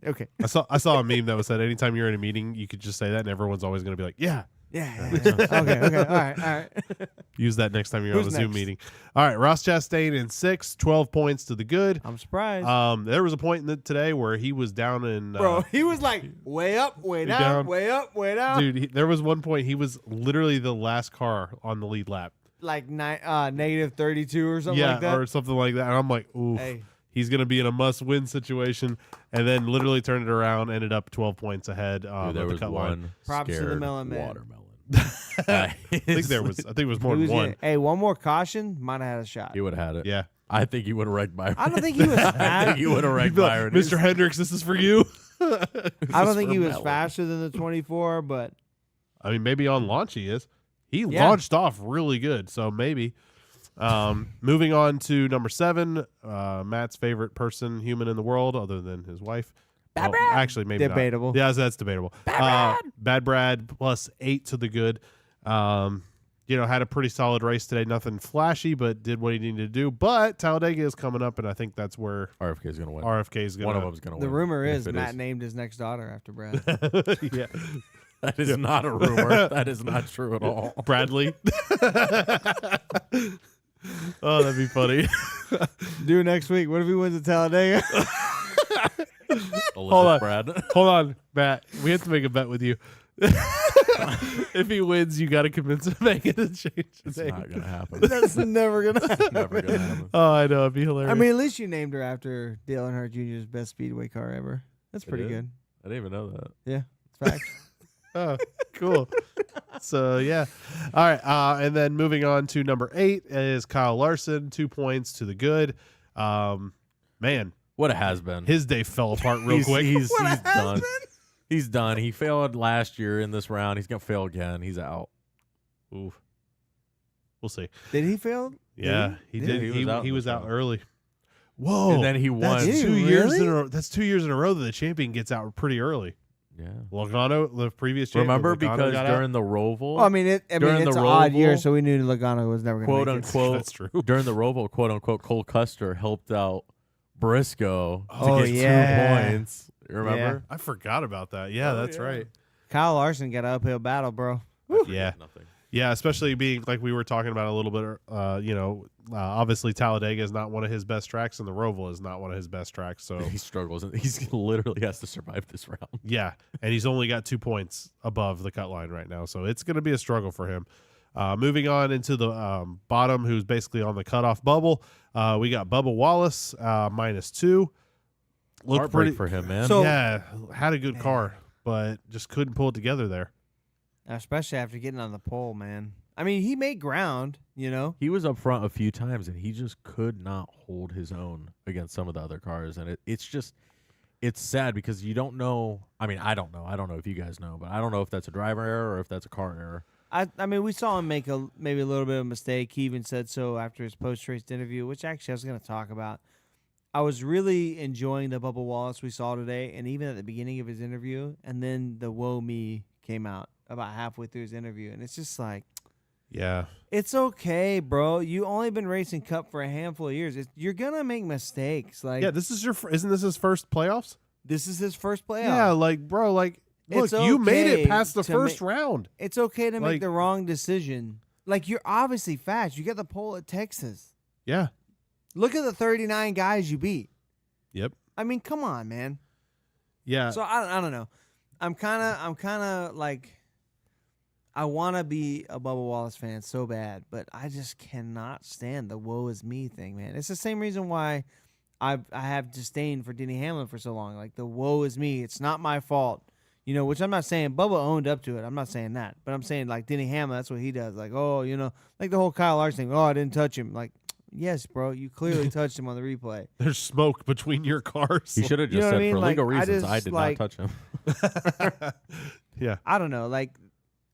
Okay. I saw a meme that was said anytime you're in a meeting, you could just say that, and everyone's always going to be like, "Yeah." Yeah. Okay. All right. Use that next time you're Who's on a Zoom next? meeting. All right, Ross Chastain in 6, 12 points to the good. I'm surprised. There was a point today where he was down in Bro, he was like way up, way down, down. way up, way down. dude. There was one point he was literally the last car on the lead lap. Like negative 32 or something yeah, like that. or something like that. And I'm like, oof. Hey. He's going to be in a must-win situation, and then literally turned it around, ended up 12 points ahead. Dude, at there the was cut line. one Props to the scared melon man. watermelon. I think it was more He than was one. in- hey, one more caution, might have had a shot. He would have had it. Yeah. I think he would have wrecked Byron. I don't think he was I fast. think he would have wrecked You'd be like, Byron. Mr. Hendricks, this is for you. I don't think he was melon. faster than the 24, but I mean, maybe on launch he is. He Yeah. launched off really good, so maybe. Moving on to number 7, Matt's favorite person, human in the world, other than his wife. Well, actually, maybe Debatable. not. Yeah, that's debatable. Bad Brad plus 8 to the good. Had a pretty solid race today. Nothing flashy, but did what he needed to do. But Talladega is coming up, and I think that's where RFK is going to win. RFK is going One to. of them's going to the win. rumor If is it Matt named his next daughter after Brad. yeah, That is not a rumor. That is not true at all. Bradley. Oh, that'd be funny. Do it next week. What if he wins at Talladega? Hold on. Brad. Hold on, Matt. We have to make a bet with you. If he wins, you got to convince him to make it a change. It's name. not going to happen. That's never gonna happen. Never going to happen. Oh, I know. It'd be hilarious. I mean, at least you named her after Dale Earnhardt Jr.'s best speedway car ever. That's pretty is? good. I didn't even know that. Yeah, it's facts. oh, cool. So, yeah. All right. And then moving on to number 8 is Kyle Larson, 2 points to the good. Man, What it has been. his day fell apart real he's, quick. He's done. He's done. He failed last year in this round. He's going to fail again. He's out. Oof. We'll see. Did he fail? Yeah, he Yeah, did. he He was out in was this out round. early. Whoa. And then he won. That's Did he 2 years really? in a row. That's 2 years in a row that the champion gets out pretty early. Yeah. Logano, the previous champion. Remember, Logano because got out. during the Roval, Well, I mean, it's During an the odd year, Roval, so we knew Logano was never going quote to make it. unquote, That's true. during the Roval, quote unquote, Cole Custer helped out Briscoe to Oh, get yeah. 2 points. Remember? I forgot about that. Yeah, Oh, that's yeah. right. Kyle Larson got an uphill battle, bro. Yeah. Nothing. Yeah, especially being like we were talking about a little bit. Obviously Talladega is not one of his best tracks, and the Roval is not one of his best tracks. So He struggles, and he's literally has to survive this round. yeah, and he's only got 2 points above the cut line right now, so it's going to be a struggle for him. Moving on into the bottom, who's basically on the cutoff bubble, we got Bubba Wallace -2. Looked Heartbreak pretty for him, man. So- yeah, had a good car, but just couldn't pull it together there. Especially after getting on the pole, man. I mean, he made ground, you know. He was up front a few times, and he just could not hold his own against some of the other cars. And it's sad because you don't know. I mean, I don't know. I don't know if you guys know, but I don't know if that's a driver error or if that's a car error. I mean, we saw him make maybe a little bit of a mistake. He even said so after his post-race interview, which actually I was going to talk about. I was really enjoying the Bubba Wallace we saw today, and even at the beginning of his interview, and then the "Woe Me" came out about halfway through his interview, and it's just like, Yeah, it's okay, bro. You only been racing Cup for a handful of years. You're gonna make mistakes. Like, yeah. This is isn't this his first playoffs? this is his first playoff. Yeah, like bro, like look, It's you made it okay past the to first round. It's okay to Like- make the wrong decision. Like, you're obviously fast. You got the pole at Texas. Yeah. Look at the 39 guys you beat. Yep. I mean, come on, man. Yeah. So I don't know. I'm kind of like, I want to be a Bubba Wallace fan so bad, but I just cannot stand the "woe is me" thing, man. It's the same reason why I have disdain for Denny Hamlin for so long. Like, the "woe is me." It's not my fault, you know. Which I'm not saying Bubba owned up to it. I'm not saying that, but I'm saying like Denny Hamlin. That's what he does. Like, oh, you know, like the whole Kyle Larson thing. Oh, I didn't touch him. Like, yes, bro, you clearly touched him on the replay. There's smoke between your cars. He should have You just know what I said, mean? for Like, legal I reasons, just, I did like- not touch him. Yeah. I don't know. Like,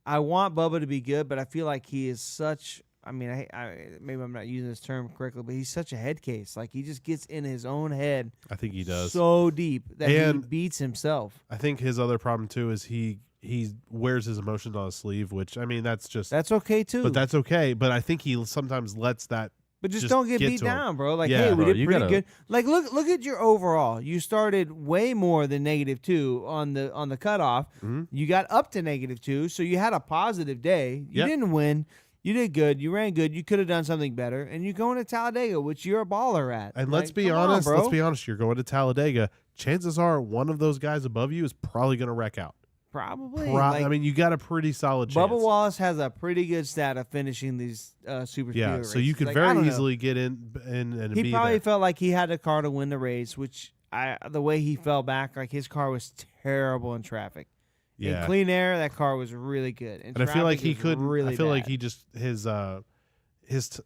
I want Bubba to be good, but I feel like he is such. I mean, I maybe I'm not using this term correctly, but he's such a head case. Like, he just gets in his own head I think he does. so deep that And- he beats himself. I think his other problem too is he wears his emotions on his sleeve, which I mean that's just That's okay too. but that's okay. But I think he sometimes lets that But just just don't get get beat to him. down, bro. Like, Yeah. hey, we Bro, did you pretty gotta- good. Like, look at your overall. You started way more than -2 on the cutoff. Mhm. You got up to -2, so you had a positive day. You Yep. didn't win. You did good. You ran good. You could have done something better. And you're going to Talladega, which you're a baller at. and Like, let's be come on, honest, bro. let's be honest, you're going to Talladega. Chances are one of those guys above you is probably going to wreck out. Probably. I mean, you got a pretty solid chance. Bubba Wallace has a pretty good stat of finishing these super Yeah, speedway so you races. could Like, I don't very know. easily get in and He be probably there. felt like he had a car to win the race, which the way he fell back, like his car was terrible in traffic. Yeah. In clean air, that car was really good. In And I feel like traffic, he it was couldn't. Really I feel like bad. he just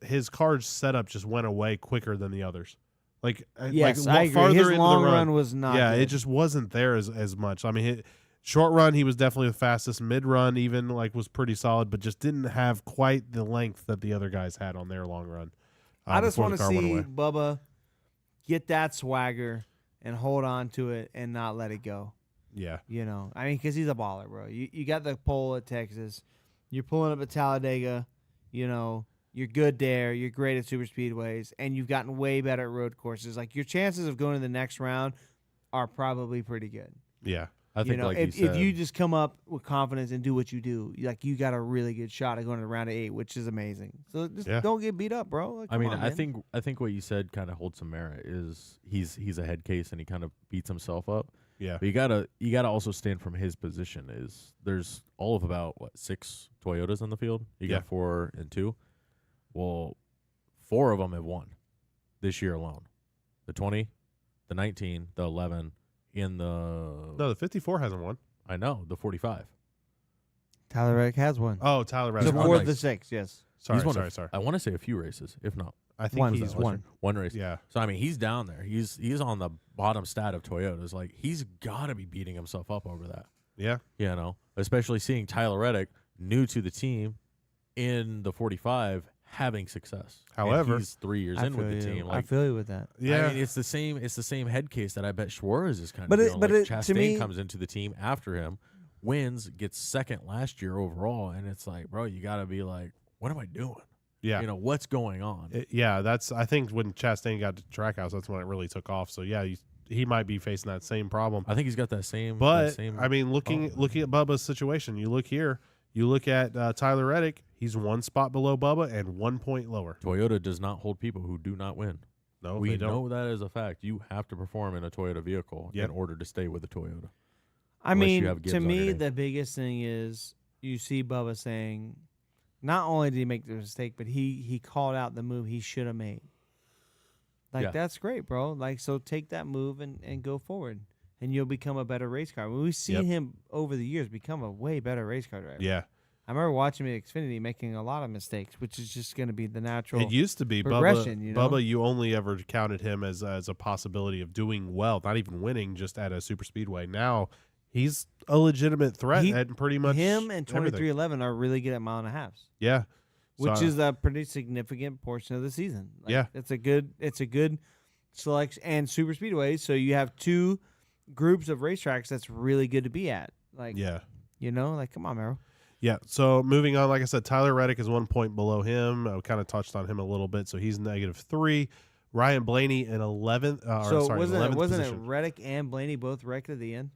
his car's setup just went away quicker than the others. Like Yes, like I agree. farther His into long the run was not. yeah, good. it just wasn't there as much. I mean, short run he was definitely the fastest. Mid run even like was pretty solid, but just didn't have quite the length that the other guys had on their long run. I just before want the to car went see away. Bubba get that swagger and hold on to it and not let it go. Yeah, You know, I mean, because he's a baller, bro. You got the pole at Texas. You're pulling up at Talladega. You know, you're good there. You're great at super speedways, and you've gotten way better at road courses. Like, your chances of going to the next round are probably pretty good. yeah, I think, You know, like if you said, you just come up with confidence and do what you do, you got a really good shot at going to the round of 8, which is amazing. So just Yeah. don't get beat up, bro. Like, I come mean, on, I man. think what you said kind of holds some merit. Is he's a head case and he kind of beats himself up. yeah, But you gotta also stand from his position. Is there's all of about 6 Toyotas in the field? You Yeah. got 4 and 2. Well, 4 of them have won this year alone. The 20, the 19, the 11, in the No, the 54 hasn't won. I know the 45. Tyler Reddick has one. Oh, Tyler the Reddick. won, fourth, like- the 6th, yes. Sorry, He's won sorry. I want to say a few races, if not I think One, he's though, one. one race. Yeah, So I mean, he's down there. He's on the bottom stat of Toyotas. Like he's got to be beating himself up over that. yeah, You know, especially seeing Tyler Reddick, new to the team, in the 45, having success. And However- he's 3 years I in with feel the you. team. I Like, feel you with that. yeah. I mean, it's the same head case that I bet Schwartz is kind of But it- doing. but like it- to Chastain me- comes into the team after him, wins, gets second last year overall, and it's like, bro, you got to be like, what am I doing? yeah. You know, what's going on? Yeah, that's. I think when Chastain got to Trackhouse, that's when it really took off. So yeah, he might be facing that same problem. I think he's got that same. But that same I mean, looking at Bubba's situation, you look here, you look at Tyler Reddick. He's 1 spot below Bubba and 1 point lower. Toyota does not hold people who do not win. No, We they don't. know that as a fact. You have to perform in a Toyota vehicle Yep. in order to stay with a Toyota. I Unless you mean, have Gibbs to on your me, name. the biggest thing is you see Bubba saying, not only did he make the mistake, but he called out the move he should have made. Like, Yeah. that's great, bro. Like, so take that move and go forward, and you'll become a better race car. We've seen him over the years become a way better race car driver. Yeah. I remember watching him at Xfinity making a lot of mistakes, which is just going to be the natural. It used to be progression, Bubba. you know? Bubba, you only ever counted him as a possibility of doing well, not even winning, just at a super speedway. Now he's a legitimate threat at pretty much him and everything. 2311 are really good at mile and a halves. Yeah, Which So, is a pretty significant portion of the season. Like, Yeah. it's a good selection and super speedways. So you have two groups of racetracks that's really good to be at. Like, yeah. you know, like come on, Mero. Yeah, so moving on, like I said, Tyler Reddick is 1 point below him. I kind of touched on him a little bit, so he's -3. Ryan Blaney in 11th. So 11th wasn't it position. Reddick and Blaney both wrecked at the end?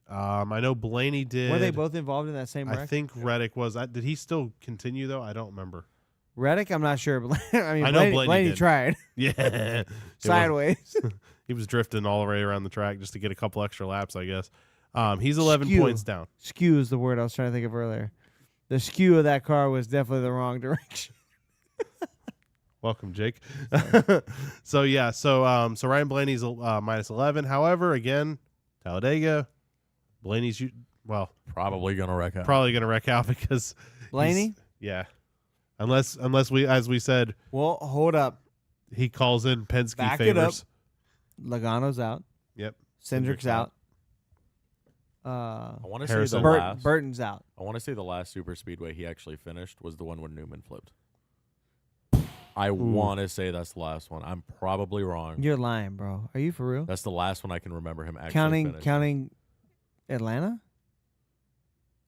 I know Blaney did. Were they both involved in that same wreck? I think Reddick was. Did he still continue though? I don't remember. Reddick, I'm not sure. But I mean, I know Blaney Blaney did. tried Yeah, It was- sideways. he was drifting all the way around the track just to get a couple extra laps, I guess. He's 11 Skew. points down. Skew is the word I was trying to think of earlier. The skew of that car was definitely the wrong direction. Welcome, Jake. So Ryan Blaney's -11. However, again, Talladega, Blaney's Probably gonna wreck out. probably going to wreck out because Blaney? yeah, unless we, as we said, Well, hold up. he calls in Penske Back it up. favors. Logano's out. Yep, Cindric's Cindric's out. I want to say Harrison. the Burt- last. Burton's out. I want to say the last super speedway he actually finished was the one when Newman flipped. I want to say that's the last one. I'm probably wrong. You're lying, bro. Are you for real? That's the last one I can remember him actually finishing. Counting Atlanta?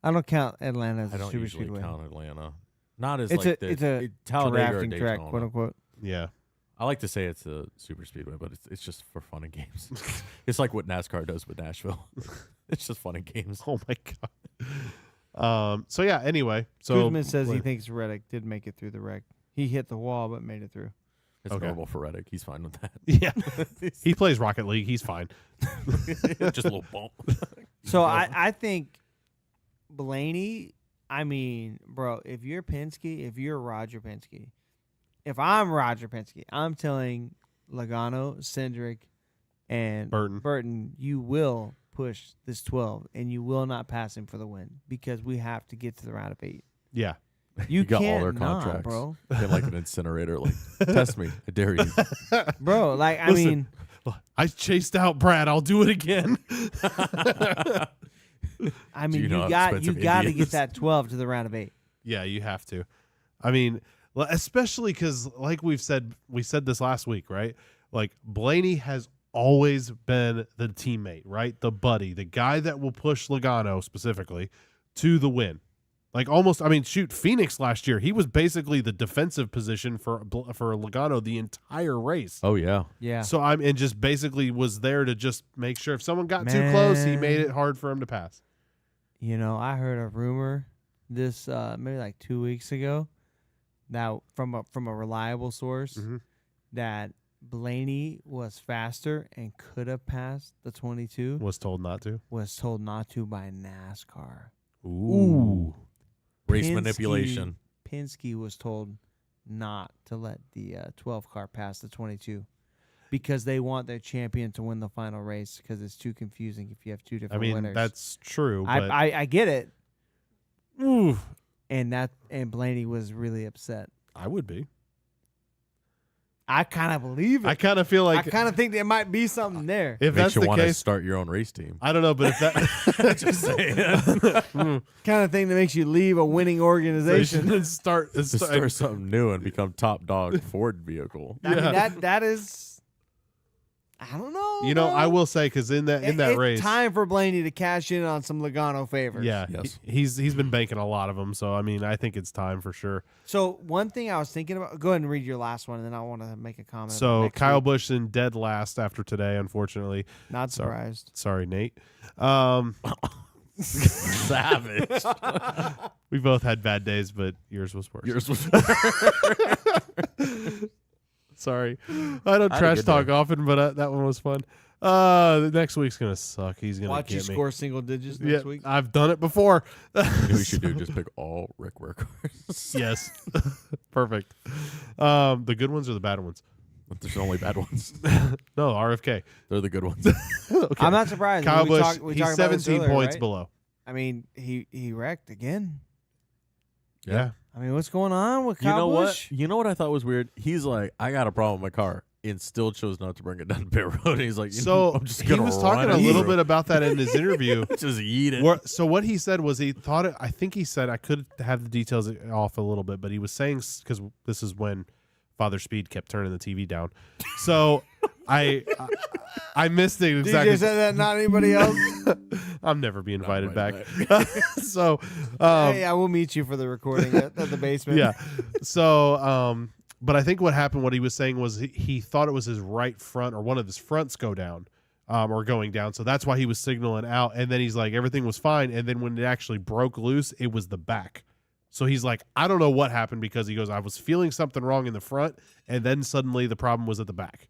I don't count Atlanta as I a don't super usually speedway. count Atlanta. Not as It's like a it's a Talladega or drafting track, Daytona. quote unquote. yeah. I like to say it's a super speedway, but it's just for fun and games. It's like what NASCAR does with Nashville. It's just fun and games. Oh my god. So yeah. Anyway, so Kuzman says he thinks Reddick did make it through the wreck. He hit the wall but made it through. It's Okay. normal for Reddick. He's fine with that. yeah, he plays Rocket League. He's fine. Just a little bump. So I think Blaney, I mean, bro, if you're Penske, if you're Roger Penske, if I'm Roger Penske, I'm telling Logano, Cindric, and Burton. you will push this 12 and you will not pass him for the win because we have to get to the round of 8. Yeah. You got all can't their not, contracts, bro. In like an incinerator. Like, test me. I dare you. Bro, like I Listen, mean, I chased out Brad. I'll do it again. I mean, you know how you got expensive to Indy get is? that 12 to the round of 8. Yeah, you have to. I mean, especially because, like we said this last week, right? Like Blaney has always been the teammate, right? The buddy, the guy that will push Logano specifically to the win. Like almost, I mean, shoot, Phoenix last year, he was basically the defensive position for Logano the entire race. Oh, yeah. Yeah. So and just basically was there to just make sure if someone got too close, he made Man. it hard for him to pass. You know, I heard a rumor this maybe like 2 weeks ago that from a reliable source Mhm. that Blaney was faster and could have passed the 22. Was told not to. Was told not to by NASCAR. Ooh. Race Penske- manipulation. Penske was told not to let the 12 car pass the 22 because they want their champion to win the final race because it's too confusing if you have two I different mean, winners. that's true. But I get it. Ooh, And Blaney was really upset. I would be. I kind of believe it. I kind of feel I like kind of think there might be something there. if Makes that's you the want to case, start your own race team. I don't know. But if that, Just saying. Kind of thing that makes you leave a winning So you organization. should start. To start something new and become top dog Ford vehicle. I mean, Yeah. that is. I don't know. You know, though. I will say because in that It's race, time for Blaney to cash in on some Logano favors. yeah, Yes. he's been banking a lot of them. So I mean, I think it's time for sure. So one thing I was thinking about. Go ahead and read your last one, and then I want to make a comment. about So next Kyle week. Busch in dead last after today, unfortunately. Not surprised. Sorry, Nate. Savage. We both had bad days, but yours was worse. Yours was Sorry, I don't I had a trash good talk day. often, but that one was fun. The next week's gonna suck. He's gonna Watch you get me. score single digits Yeah, next week. I've done it before. You know what we should do? Just pick all Rick workhorses. Yes, perfect. The good ones or the bad ones? But there's only bad ones. No, RFK. They're the good ones. Okay. I'm not surprised. Kyle we Busch. talked He's about this 17 earlier, points right? below. I mean, he wrecked again. Yeah. I mean, what's going on with You Kyle know Busch? what? You know what I thought was weird? He's like, I got a problem with my car, and still chose not to bring it down to pit road. And he's like, So I'm just he gonna was talking a run it little through. bit about that in his interview. Just eat it. So what he said was he thought it. I think he said I could have the details off a little bit, but he was saying because this is when Father Speed kept turning the TV down. So I missed it exactly. DJ said that, not anybody else. I'm never being Not invited back. back. So Hey, I will meet you for the recording at the basement. yeah. So but I think what happened, what he was saying was he thought it was his right front or one of his fronts go down. Or going down, so that's why he was signaling out. And then he's like, everything was fine. And then when it actually broke loose, it was the back. So he's like, I don't know what happened because he goes, I was feeling something wrong in the front, and then suddenly the problem was at the back.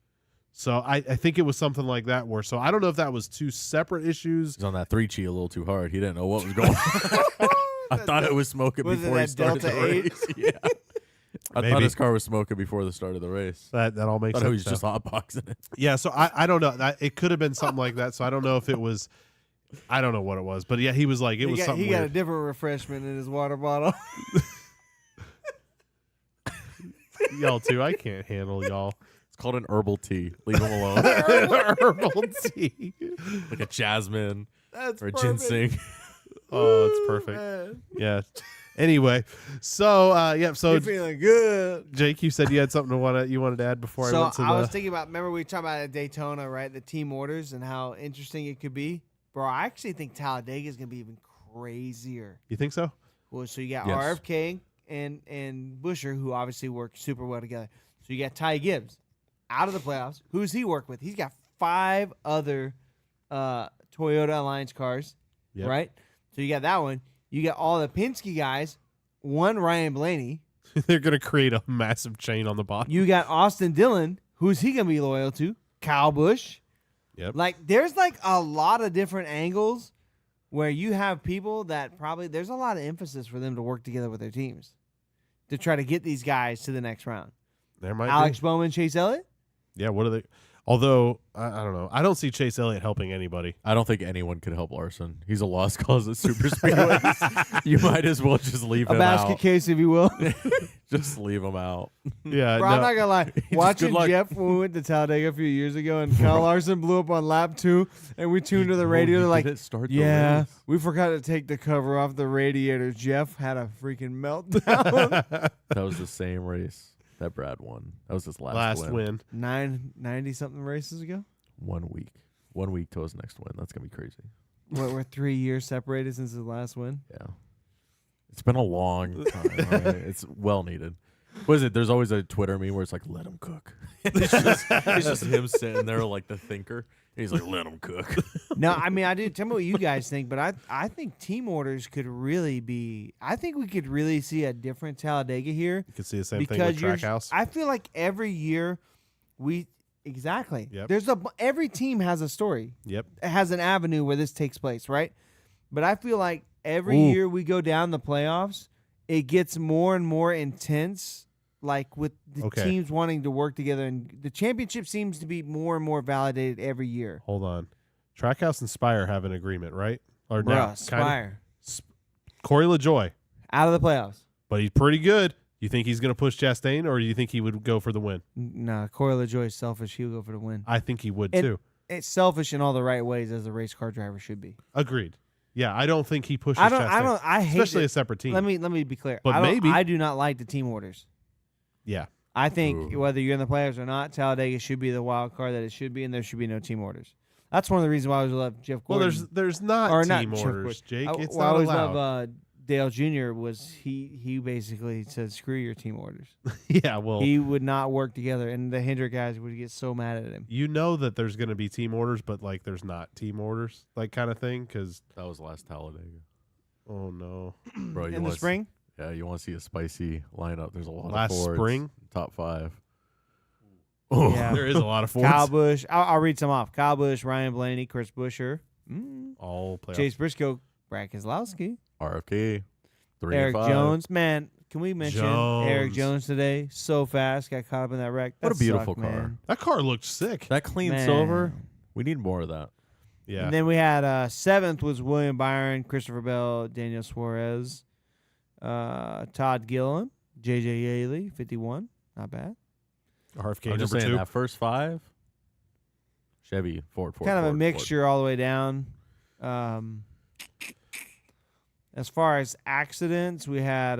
So I think it was something like that. So I don't know if that was two separate issues. He's on that 3-chi a little too hard. He didn't know what was going on. I thought it was smoking Was it before he that started Delta the 8? race. Yeah. I Maybe. thought his car was smoking before the start of the race. That all I makes thought he sense. was just now. hotboxing it. Yeah. So I don't know. It could have been something like that. So I don't know if it was. I don't know what it was, but yeah, he was like it was something He got a weird. different refreshment in his water bottle. Y'all too. I can't handle y'all. It's called an herbal tea. Leave him alone. Herbal tea. Like a jasmine That's or a perfect. ginseng. Oh, it's perfect. Man, Yeah. Anyway, so yeah, so you're feeling good. Jake, you said you had something you wanted to add before I So went to I was the. thinking about. Remember we talked about at Daytona, right? The team orders and how interesting it could be. Bro, I actually think Talladega is gonna be even crazier. You think so? Well, so you got Yes. RFK and Busher, who obviously work super well together. So you got Ty Gibbs out of the playoffs. Who's he work with? He's got 5 other Toyota Alliance cars, Yep. right? So you got that one. You got all the Penske guys. One Ryan Blaney. They're gonna create a massive chain on the bottom. You got Austin Dillon. Who's he gonna be loyal to? Kyle Busch. Yep. Like there's like a lot of different angles where you have people that probably there's a lot of emphasis for them to work together with their teams to try to get these guys to the next round. There might Alex be. Bowman, Chase Elliott. Yeah. What are they? Although I don't know. I don't see Chase Elliott helping anybody. I don't think anyone could help Larson. He's a lost cause at super speedways. You might as well just leave A him basket out. case, if you will. Just leave him out. Yeah. Bro, I'm not gonna lie. Watching good luck. Jeff when we went to Talladega a few years ago, and Kyle Larson blew up on lap 2, and we tuned to the radio. They're like, Start the "Yeah, race. we forgot to take the cover off the radiator." Jeff had a freaking meltdown. That was the same race that Brad won. That was his last win. 90 something races ago. 1 week. 1 week to his next win. That's gonna be crazy. We're 3 years separated since his last win. Yeah. It's been a long time. Right? It's well needed. What is it? There's always a Twitter meme where it's like, let him cook. It's just him sitting there like the thinker. And he's like, let him cook. No, I mean, I do. Tell me what you guys think, but I think team orders could really be. I think we could really see a different Talladega here You can see the same thing because with you're. Trackhouse. I feel like every year exactly. Yep. There's every team has a story. Yep. It has an avenue where this takes place, right? But I feel like every Ooh. year we go down the playoffs, it gets more and more intense. Like with the Okay. teams wanting to work together, and the championship seems to be more and more validated every year. Hold on. Trackhouse and Spire have an agreement, right? Or Bro, no? Kinda. Spire Corey LaJoy, out of the playoffs. but he's pretty good. You think he's going to push Chastain, or do you think he would go for the win? Nah, Corey LaJoy is selfish. He'll go for the win. I think he would And- too. It's selfish in all the right ways, as a race car driver should be. Agreed. Yeah, I don't think he pushes I Chastain, don't. I hate. especially it. a separate team. Let me be clear. But I don't- maybe. I do not like the team orders. Yeah, I think Ooh. whether you're in the playoffs or not, Talladega should be the wild card that it should be, and there should be no team orders. That's one of the reasons why I always love Jeff Well, Gordon. there's not or team not Jeff orders, Gordon. Jake. It's I not always allowed. love Dale Jr. was he basically said screw your team orders. Yeah, well, He would not work together, and the Hendrick guys would get so mad at him. you know that there's going to be team orders, but like there's not team orders, like kind of thing. Because That was last Talladega. oh no, Bro, you In the wanna spring, Yeah, you want to see a spicy lineup. There's a lot last of Fords. spring Top 5. Yeah. there is a lot of Fords. Kyle Busch. I'll read some off. Kyle Busch, Ryan Blaney, Chris Buescher, All playoffs. Chase Briscoe, Brad Keselowski, RFK. 3 Eric and 5. Jones. Man, can we mention Eric Jones. Jones today? So fast, got caught up in that wreck. What a That beautiful sucked, car. man. That car looked sick. That clean Man. silver. We need more of that. Yeah. And then we had 7th was William Byron, Christopher Bell, Daniel Suarez, Todd Gilliland, JJ Yaley, 51. Not bad. RFK I'm just number saying 2. that first 5. Chevy, Ford. Kind of a Ford. mixture all the way down. As far as accidents, we had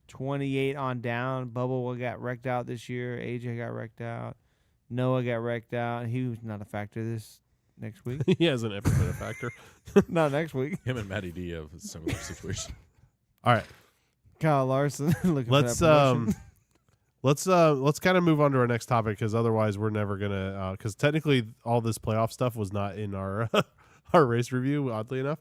28 on down. Bubba got wrecked out this year. AJ got wrecked out. Noah got wrecked out. He was not a factor this next week. He hasn't ever been a factor. Not next week. Him and Matty D have a similar situation. All right. Kyle Larson looking Let's for that promotion. let's kind of move on to our next topic because otherwise we're never gonna because technically all this playoff stuff was not in our our race review, oddly enough.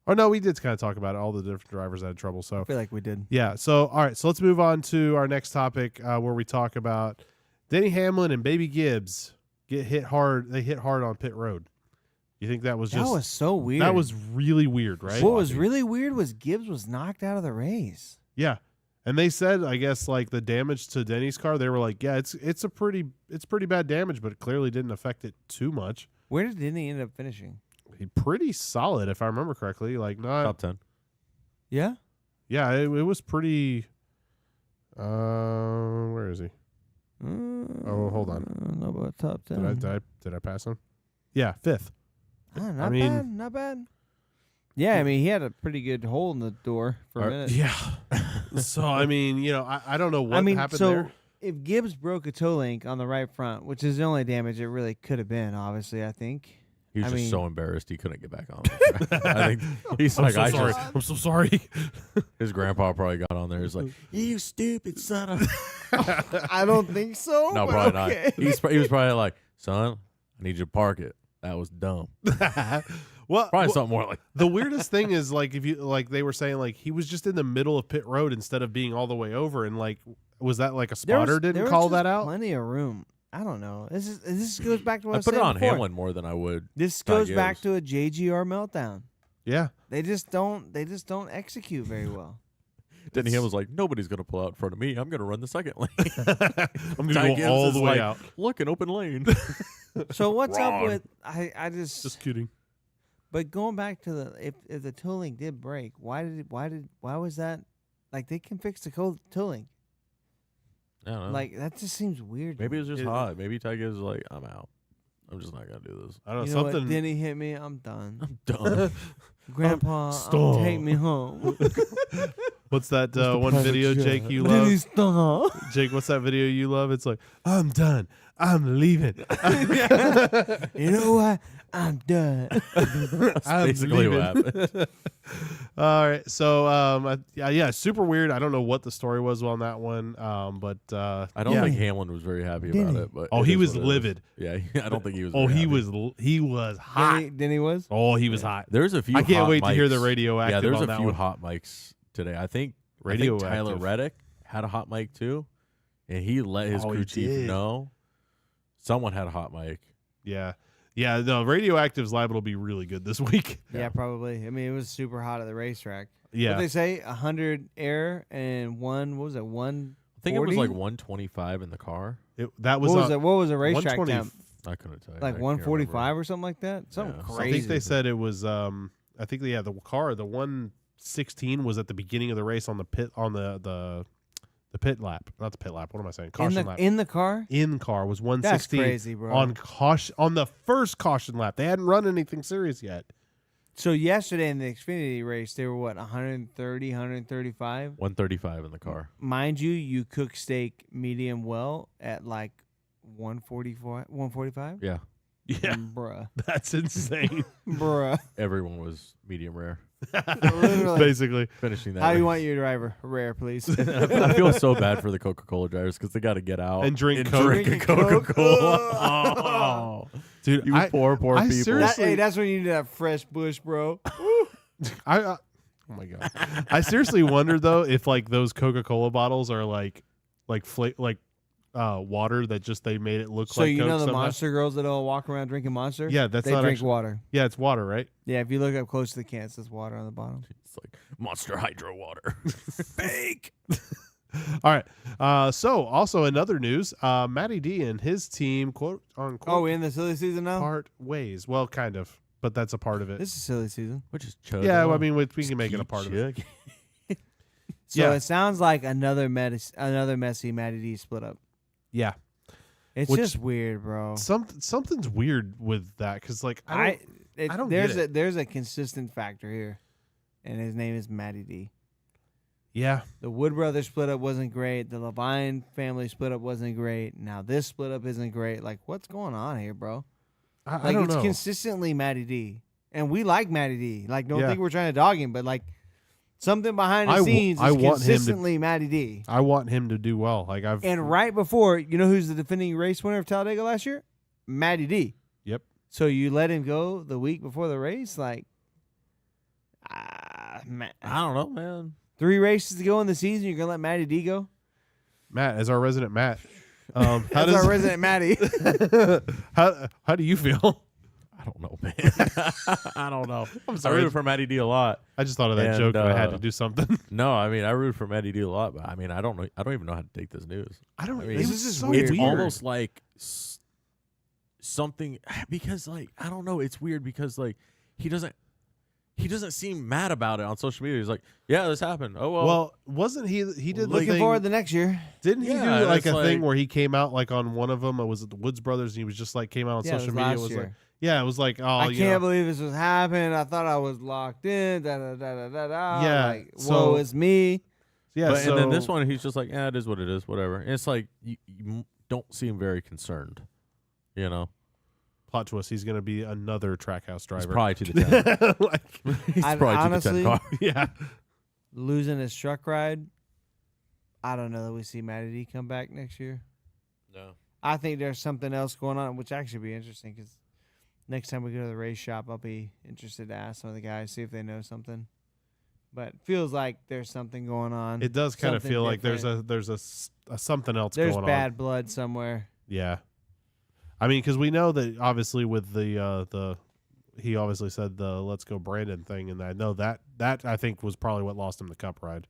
Or no, we did kind of talk about it, all the different drivers that had trouble. So I feel like we did. yeah, so all right, so let's move on to our next topic where we talk about Denny Hamlin and Baby Gibbs get hit hard. They hit hard on pit road. You think that was That just was so weird. that was really weird, right? What was really weird was Gibbs was knocked out of the race. Yeah. And they said, I guess, like the damage to Denny's car, they were like, yeah, it's pretty bad damage, but it clearly didn't affect it too much. Where did Denny end up finishing? He pretty solid, if I remember correctly. Like not, Top 10. Yeah. yeah, it was pretty. Where is he? Oh, hold on. I don't know about top 10. Did I pass him? Yeah, 5th. Not mean- bad. Not bad. Yeah, I mean, he had a pretty good hole in the door for a minute. Yeah. So I mean, you know, I don't know what happened so there. if Gibbs broke a toe link on the right front, which is the only damage it really could have been, obviously, I think. He was I just mean- so embarrassed he couldn't get back on. I think he's I'm like, so I sorry. just. I'm so sorry. His grandpa probably got on there. He's like, you stupid son of. I don't think so. No, but probably okay. not. He was probably like, son, I need you to park it. That was dumb. Well, Probably something more like. the weirdest thing is like if you like they were saying like he was just in the middle of pit road instead of being all the way over, and like was that like a spotter There didn't was call just that out? Plenty of room. I don't know. This goes back to what I I was put it saying on before. Hamlin more than I would. This Ty goes back Gibbs. to a JGR meltdown. Yeah, They just don't execute very well. Then he was like, nobody's gonna pull out in front of me. I'm gonna run the second lane. I'm Ty gonna go Gibbs all is the way like, out. Look, an open lane. So what's Wrong. up with I just Just kidding. but going back to the if the toe link did break, why was that like they can fix the toe link? I don't know. Like that just seems weird. to Maybe it me. was just hot. Maybe Ty Gibbs was like, I'm out. I'm just not gonna do this. I don't know You know what? something. Denny hit me. I'm done. Dumb. Grandpa, stop. take me home. What's that one video, Jake? You Denny, love stop. Jake? What's that video you love? It's like I'm done. I'm leaving. You know what? I'm done. That's I'm basically leaving. what happened. All right, so yeah, super weird. I don't know what the story was on that one, but I don't yeah. think Hamlin was very happy about it. But Oh, it he is was what it is. livid. Yeah, I don't think he was. Oh, very he happy. was hot. Denny was. Oh, he was hot. There's a few. I can't hot wait to hear the mics. radioactive. Yeah, there's on a that few one. hot mics today. I think Tyler Radioactive. Reddick had a hot mic too, and he let his Oh, he crew chief did. know. Someone had a hot mic. Yeah, yeah. No, radioactive's liable to be really good this week. Yeah, probably. I mean, it was super hot at the racetrack. Yeah, What they say? 100 air and one. What was it? 1. I think it was 40? like 125 in the car. that was. What was on- it? What was the racetrack 120 temp? I couldn't tell you. Like I can't 145 or something like that. Something Yeah. crazy. I think they said it was. I think the 116 was at the beginning of the race on the pit on the pit lap, not the pit lap. What am I saying? Caution lap. in the car. In car was That's 116 crazy, bro. on caution on the first caution lap. They hadn't run anything serious yet. So yesterday in the Xfinity race, they were what, 130, 135? 135 in the car. Mind you, you cook steak medium well at like 144, 145? Yeah. Yeah, Bruh. that's insane. Bruh. Everyone was medium rare. Literally. Basically, Finishing that. How do you race. want your driver? Rare, please. I feel so bad for the Coca-Cola drivers because they got to get out And drink Coke. drink a Drinking Coke. Coca-Cola. dude, You poor I people. seriously- Hey, that's when you need that fresh bush, bro. oh my god, I seriously wonder though if like those Coca-Cola bottles are like water that just they made it look So like you Coke know the somehow. Monster girls that all walk around drinking Monster? Yeah, that's they not drink actually- water. Yeah, it's water, right? Yeah, if you look up close to the can, it says water on the bottom. It's like Monster Hydro water. Fake. All right. So also another news, Matty D and his team, quote unquote, Oh, we're in the silly season now? part ways. Well, kind of, but that's a part of it. This is silly season. Which is chug. Yeah, well, I along. mean, we can make it a part of it. Chug. So Yeah. it sounds like another messy Matty D split up. Yeah, It's Which- just weird, bro. something's weird with that because like I don't get it. There's a consistent factor here, and his name is Matty D. yeah, The Wood Brothers split up wasn't great. The Levine family split up wasn't great. Now this split up isn't great. Like, what's going on here, bro? I Like, don't it's know. consistently Matty D, and we like Matty D. Like, don't Yeah. think we're trying to dog him, but like something behind the I scenes is want him to- consistently Matty D. I want him to do well. Like I've And right before, you know who's the defending race winner of Talladega last year? Matty D. Yep. So you let him go the week before the race, like, I don't know, man. 3 races to go in the season. You're gonna let Matty D go? Matt, as our resident Matt, how That's our resident Matty. how do you feel? I don't know, man. I don't know. I'm I sorry. rooted for Matty D a lot. I just thought of that And, joke and I had to do something. No, I mean I rooted for Matty D a lot, but I mean I don't know. I don't even know how to take this news. I don't. I mean, it This was is so weird. It's weird. almost like something because like I don't know. It's weird because like he doesn't seem mad about it on social media. He's like, yeah, this happened. Oh well. wasn't he did the Looking thing, forward to next year. didn't he Yeah, do like it's a thing like- where he came out like on one of them? It was at the Woods Brothers, and he was just like came out on Yeah, it social was media. last It was year. like, yeah, it was like, oh, I you can't know, believe this was happening. I thought I was locked in. Da da da da da da. Yeah, Like, so- whoa, it's me. yeah. But so, and then this one, he's just like, yeah, it is what it is, whatever. And it's like you don't seem very concerned, you know. plot twist, he's gonna be another Trackhouse He's driver. probably to the 10. like, He's I- probably honestly- to the 10 car. yeah, Losing his truck ride. I don't know that we see Matty D come back next year. No. I think there's something else going on, which actually be interesting because next time we go to the race shop, I'll be interested to ask some of the guys, see if they know something. But it feels like there's something going on. it does kind of Something feel like different. there's a something else There's going bad blood somewhere. Yeah, I mean, because we know that obviously with the he obviously said the "Let's Go Brandon" thing, and I know that I think was probably what lost him the Cup ride.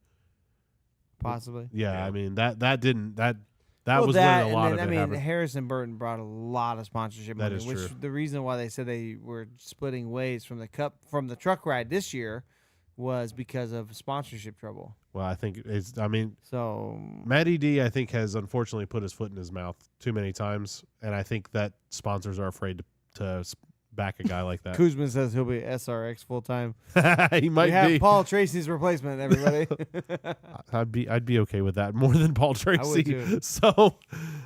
Possibly. Yeah, Yeah. I mean that didn't that Well, was that, when a lot and of then, it I mean, happened. Harrison Burton brought a lot of sponsorship That money, is which true. the reason why they said they were splitting ways from the truck ride this year was because of sponsorship trouble. Well, I think it's. I mean, So Matty D, I think, has unfortunately put his foot in his mouth too many times, and I think that sponsors are afraid to back a guy like that. Kuzman says he'll be SRX full time. He might We have be. Paul Tracy's replacement, everybody. I'd be okay with that more than Paul Tracy. too. So,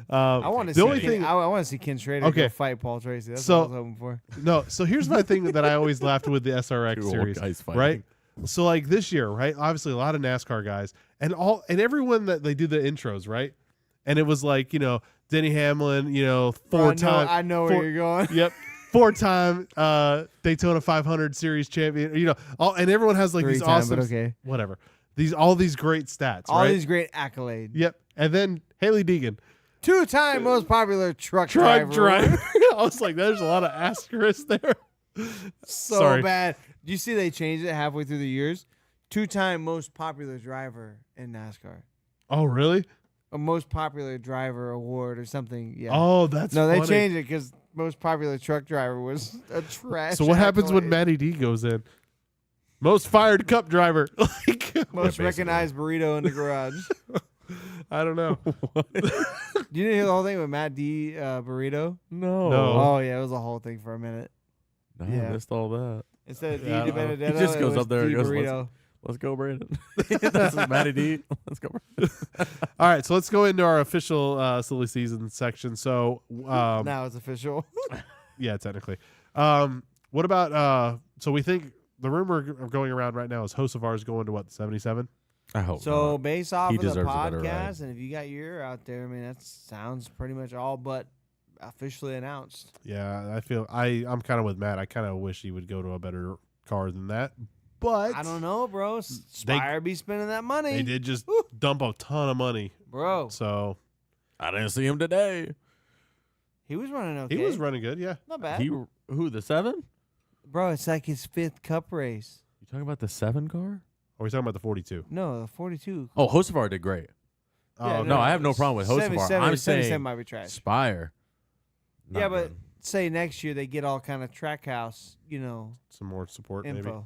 I want to the see only thing. I want to see Ken Schrader Okay. go fight Paul Tracy. That's So- what I was hoping for. No, so here's my thing that I always laughed with the SRX Two old series, guys fighting. right? So like this year, right? Obviously, a lot of NASCAR guys and everyone that they do the intros, right? And it was like Denny Hamlin, four-time. I know where four- you're going. Yep, 4-time Daytona 500 Series champion. And everyone has like these 3-time, awesome, but okay. whatever. All these great stats, All right? these great accolades. Yep, and then Haley Deegan, 2-time most popular truck truck driver. driver. I was like, there's a lot of asterisks there. So Sorry. bad. Do you see they changed it halfway through the years? 2-time most popular driver in NASCAR. Oh, really? A most popular driver award or something. Yeah. Oh, that's no, they funny. changed it because most popular truck driver was a trash. So what happens when accolade. Matty D goes in? Most fired cup driver. Like, Most basically. recognized burrito in the garage? I don't know. You didn't hear the whole thing with Matt D burrito? No. No. Oh yeah, it was a whole thing for a minute. No, Yeah. I missed all that. Instead of D Yeah, I de don't know. Benedetto, He just it goes was up there and D goes, burrito. Let's go, Brandon. This is Matty D. Let's go. All right, so let's go into our official silly season section. So, Now it's official. yeah, technically. What about? So we think the rumor going around right now is Hocevar's going to what 77. I hope So not. based off He of the deserves a better ride. podcast, and if you got your ear out there, I mean, that sounds pretty much all but officially announced. Yeah, I feel I'm kind of with Matt. I kind of wish he would go to a better car than that, but I don't know, bro. Spire be spending that money. they did just dump a ton of money, Bro. so I didn't see him today. He was running okay. he was running good. Yeah, Not bad. Who, the 7? Bro, it's like his 5th cup race. You talking about the 7 car? are we talking about the 42? No, the 42. Oh, Hocevar did great. Yeah, Oh, no, I have no problem with Hocevar. 77 I'm saying 77 might be trash. Spire. Not Yeah, but good. say next year they get all kind of Trackhouse, some more support maybe. info.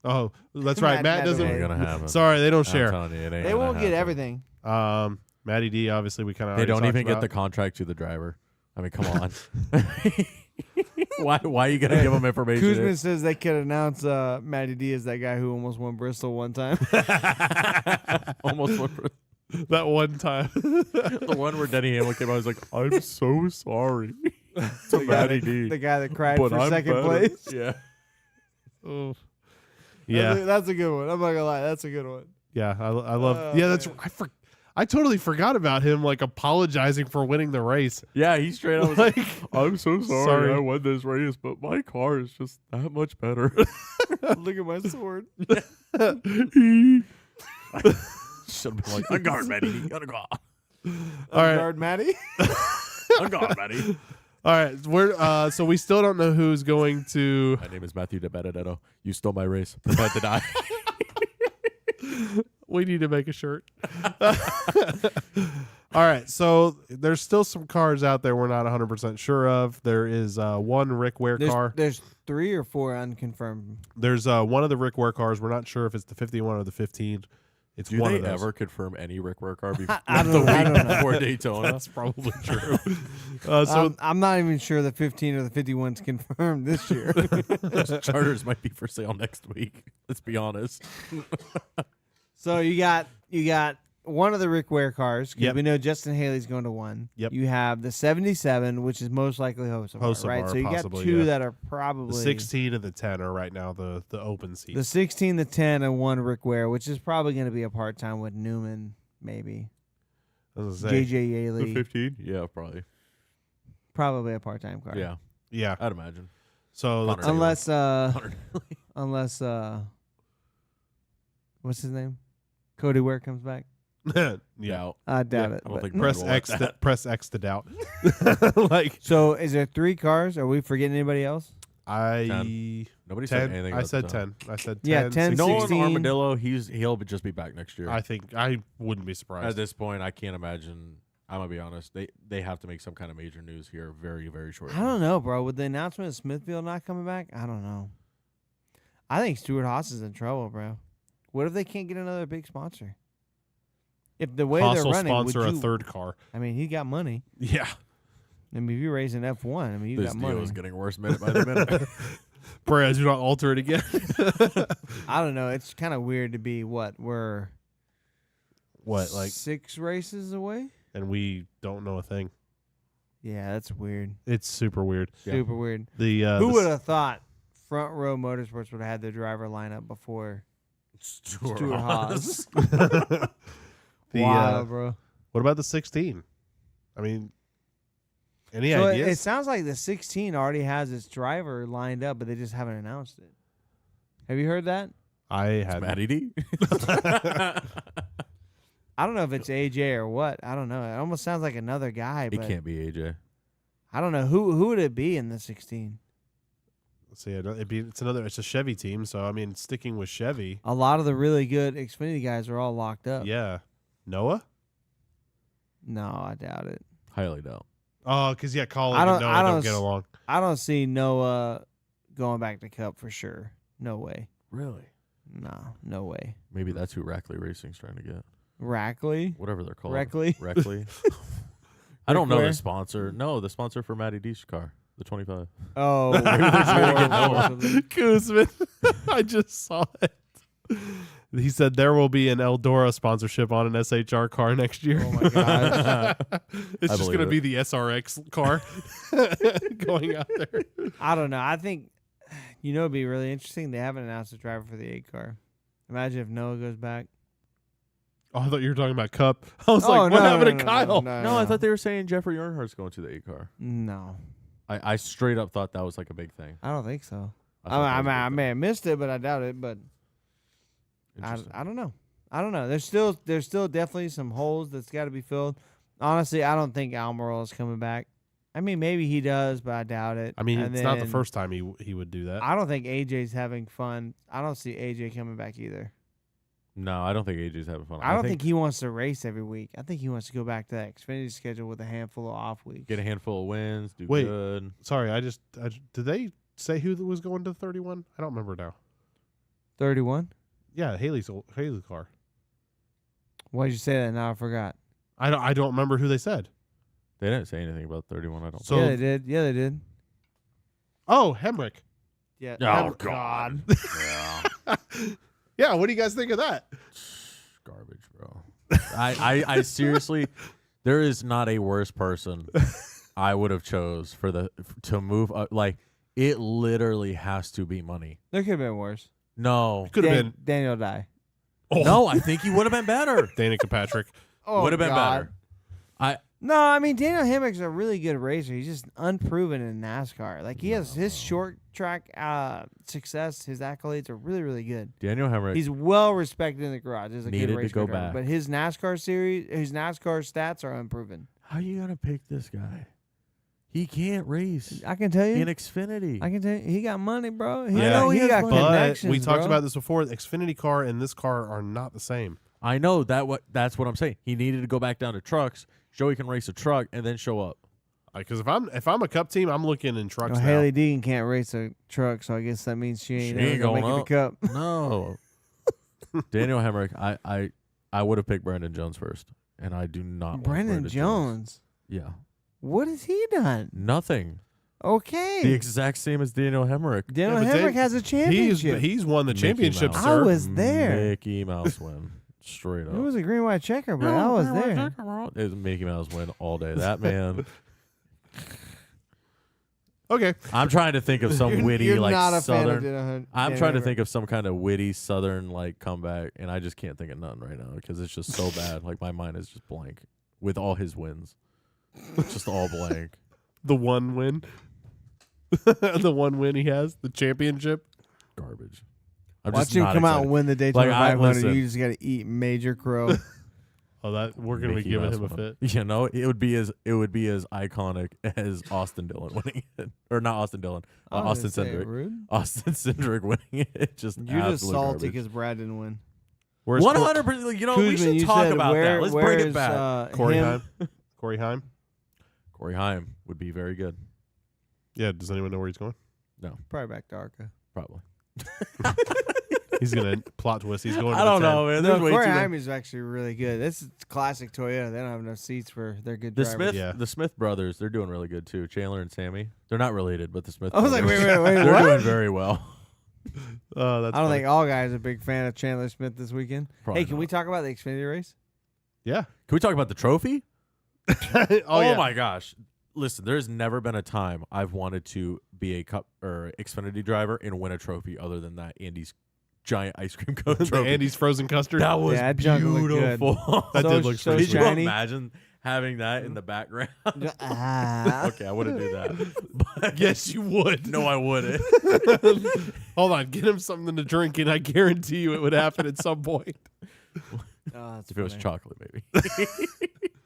Oh, that's right. Matt Matt doesn't. Ain't gonna happen. Sorry, they don't I'm share. telling you, it ain't They gonna won't get happen. everything. Matty D, obviously, we kind of They don't even get the contract to the driver. I mean, come on. Why are you gonna give them information? Kuzman says they could announce Matty D as that guy who almost won Bristol one time. Almost went for that one time. the one where Denny Hamlin came out. I was like, I'm so sorry to the, guy Matty that, D, the guy that cried but for I'm second better. place. Yeah. Oh. Yeah, That's a good one. I'm not gonna lie, that's a good one. yeah. I love. Oh, yeah, that's. man. I totally forgot about him like apologizing for winning the race. Yeah, he straight up was like, Like, I'm so sorry, Sorry. I won this race, but my car is just that much better. Look at my sword. Should have been like, on guard, Matty D. On guard. All right. Guard Matty. On guard, Matty. all right. We're so we still don't know who's going to. My name is Matthew De Benedetto. You stole my race. Prepare to die. We need to make a shirt. All right. So there's still some cars out there we're not 100% sure of. There is one Rick Ware car. There's 3 or 4 unconfirmed. There's one of the Rick Ware cars. We're not sure if it's the 51 or the 15. It's Do one they of those. ever confirm any Rick Ware car before I the don't know. I week don't know. before Daytona? That's probably true. So I'm not even sure the 15 or the 51's confirmed this year. Charters might be for sale next week. Let's be honest. So you got one of the Rick Ware cars. 'Cause Yep. we know Justin Haley's going to one. Yep. You have the 77, which is most likely Hocevar, right? Hocevar, So you possibly, got 2 yeah. that are the probably 16 and the 10 are right now the open seats. the 16, the 10, and 1 Rick Ware, which is probably going to be a part-time with Newman, maybe. I was gonna say, JJ Yaley, 15? Yeah, probably. probably a part-time car. Yeah, yeah. I'd imagine. So let's, Hunter. Unless what's his name? Cody Ware comes back. yeah. Yeah. I doubt Yeah, it. I don't but- think Press We'll let X. that. Press X to doubt. Like So is there 3 cars? Are we forgetting anybody else? I Nobody said 10. anything. I about said the 10. I said Yeah, 10. 10, 16. Nolan 16. Armadillo, he'll just be back next year. I think I wouldn't be At surprised. this point, I can't imagine. I'm gonna be honest. They have to make some kind of major news here very, very shortly. I don't know, bro. With the announcement of Smithfield not coming back, I don't know. I think Stuart Haas is in trouble, bro. What if they can't get another big sponsor? If the way Haas they're will running, sponsor would a you, third car. I mean, he got money. Yeah. I mean, if you're raising F1, I mean, you This got deal money. is getting worse minute by the minute. Perez, do not alter it again. I don't know. It's kind of weird to be we're What, like, 6 races away? and we don't know a thing. Yeah, that's weird. It's super weird. Yeah. Super weird. The Who the would have thought Front Row Motorsports would have had their driver lineup before Stuart Haas? the Wild, bro. what about the 16? I mean, any So ideas? it sounds like the 16 already has its driver lined up, but they just haven't announced it. Have you heard that? I had Matty D. I don't know if it's AJ or what. I don't know. It almost sounds like another guy, It but can't be AJ. I don't know who would it be in the 16. Let's see. It's a Chevy team, so I mean, sticking with Chevy. A lot of the really good Xfinity guys are all locked up. Yeah, Noah. No, I doubt it. Highly doubt. Oh, because Colin I and don't- Noah I don't don't get s- along. I don't see Noah going back to Cup for sure. No way. Really? No way. Maybe that's who Rackley Racing's trying to get. Rackley? Whatever they're called. Reckley? Reckley. I don't know Ware? the sponsor. No, the sponsor for Matty D's car. The 25. Oh, Maybe they're trying to get Noah. Kuzman. I just saw it. He said there will be an Eldora sponsorship on an SHR car next year. Oh my gosh. It's I just believe going to it. be the SRX car going out there. I don't know. I think, it'd be really interesting. They haven't announced a driver for the 8 car. Imagine if Noah goes back. Oh, I thought you were talking about Cup. I was like, what happened to Kyle? No, I thought they were saying Jeffrey Earnhardt's going to the 8 car. No, I straight up thought that was like a big thing. I don't think so. thought that was a I big may have missed it, but I doubt it. But thing. Interesting. I don't know. I don't know. There's still definitely some holes that's got to be filled. Honestly, I don't think Almirola's coming back. I mean, maybe he does, but I doubt it. I mean, And it's not the then first time he would do that. I don't think AJ's having fun. I don't see AJ coming back either. No, I don't think AJ's having fun. I don't think he wants to race every week. I think he wants to go back to that Xfinity schedule with a handful of off weeks. get a handful of wins, do Wait. good. Sorry, did they say who was going to 31? I don't remember now. 31? Yeah, Haley's car. Why did you say that? Now I forgot. I don't remember who they said. They didn't say anything about 31. I don't. So- Yeah, they did. Yeah, they did. Oh, Hemrick. Yeah. Oh, God. Yeah. Yeah, what do you guys think of that? Garbage, bro. I seriously, there is not a worse person I would have chose to move up. Like, it literally has to be money. There could have been worse. No. Could have been Daniel Dye. No, I think he would have been better. Danica Patrick. Oh, Would have been God. better. No, I mean Daniel Hemrick's a really good racer. He's just unproven in NASCAR. Like he has his short track success, his accolades are really, really good. Daniel Hemrick. He's well respected in the garage as a Needed good to race go car driver. back. But his NASCAR stats are unproven. How you gonna pick this guy? He can't race I can tell you. in Xfinity. I can tell you, he got money, bro. He, Yeah. he got But connections. we talked bro. about this before. The Xfinity car and this car are not the same. I know that's what I'm saying. He needed to go back down to trucks, show he can race a truck, and then show up. Because if I'm a Cup team, I'm looking in trucks Well, now. Haley Deegan can't race a truck, so I guess that means she ain't, She ain't gonna make going it to Cup. No. Daniel Hemrick, I would have picked Brandon Jones first, and I do not want Brandon Jones. Yeah. What has he done? Nothing. Okay. The exact same as Daniel Hemrick. Daniel Yeah, but Hemrick has a championship. He's won the Mickey championship, Mouse. I sir. was there. Mickey Mouse win. Straight up. It was a green white checker, but I was there. It was Mickey Mouse win all day. That man. Okay. I'm trying to think of some witty You're like not a fan of southern. I'm trying to think of some kind of witty southern like comeback, and I just can't think of none right now because it's just so bad. Like my mind is just blank with all his wins, just all blank. The one win. The one win he has, the championship. Garbage. I'm Watch just him not come out excited. and win the Daytona Like, I- 500. listen. You just got to eat major crow. Oh, that we're gonna be Mickey giving Mouse him a won. fit. You know, it would be as iconic as Austin Dillon winning it, or not Austin Dillon, I was Austin gonna say it, Cindric. rude. Austin Cindric winning it. Just You're just absolute salty garbage. because Brad didn't win. Where's 100%. You know, we Kuzman, should you talk said about that. Let's bring it back. Corey him? Heim? Corey Heim? Corey Heim would be very good. Yeah. Does anyone know where he's going? Probably back to Arca. Probably. He's gonna plot twist. He's going. To I don't the 10. know, man. No, There's way Corey too many- Haim is actually really good. This is classic Toyota. They don't have enough seats for their good The drivers. Smith, Yeah. the Smith brothers, they're doing really good too. Chandler and Sammy, they're not related, but the Smith. I was like, brothers, wait, they're what? doing very well. Oh, that's. I don't funny. think all guys are a big fan of Chandler Smith this weekend. Probably Hey, can we not. talk about the Xfinity race? Yeah. Can we talk about the trophy? Oh, yeah. My gosh! Listen, there's never been a time I've wanted to be a Cup or Xfinity driver and win a trophy other than that Andy's giant ice cream cone The trophy. Andy's frozen custard. That was Yeah, that junk looked good. beautiful. That did look so pretty Could you sweet. shiny. imagine having that in the background? Ah. Okay, I wouldn't do that. But Yes, you would. no, I wouldn't. Hold on. Get him something to drink, and I guarantee you it would happen at some point. Oh, that's If it was funny. chocolate, maybe.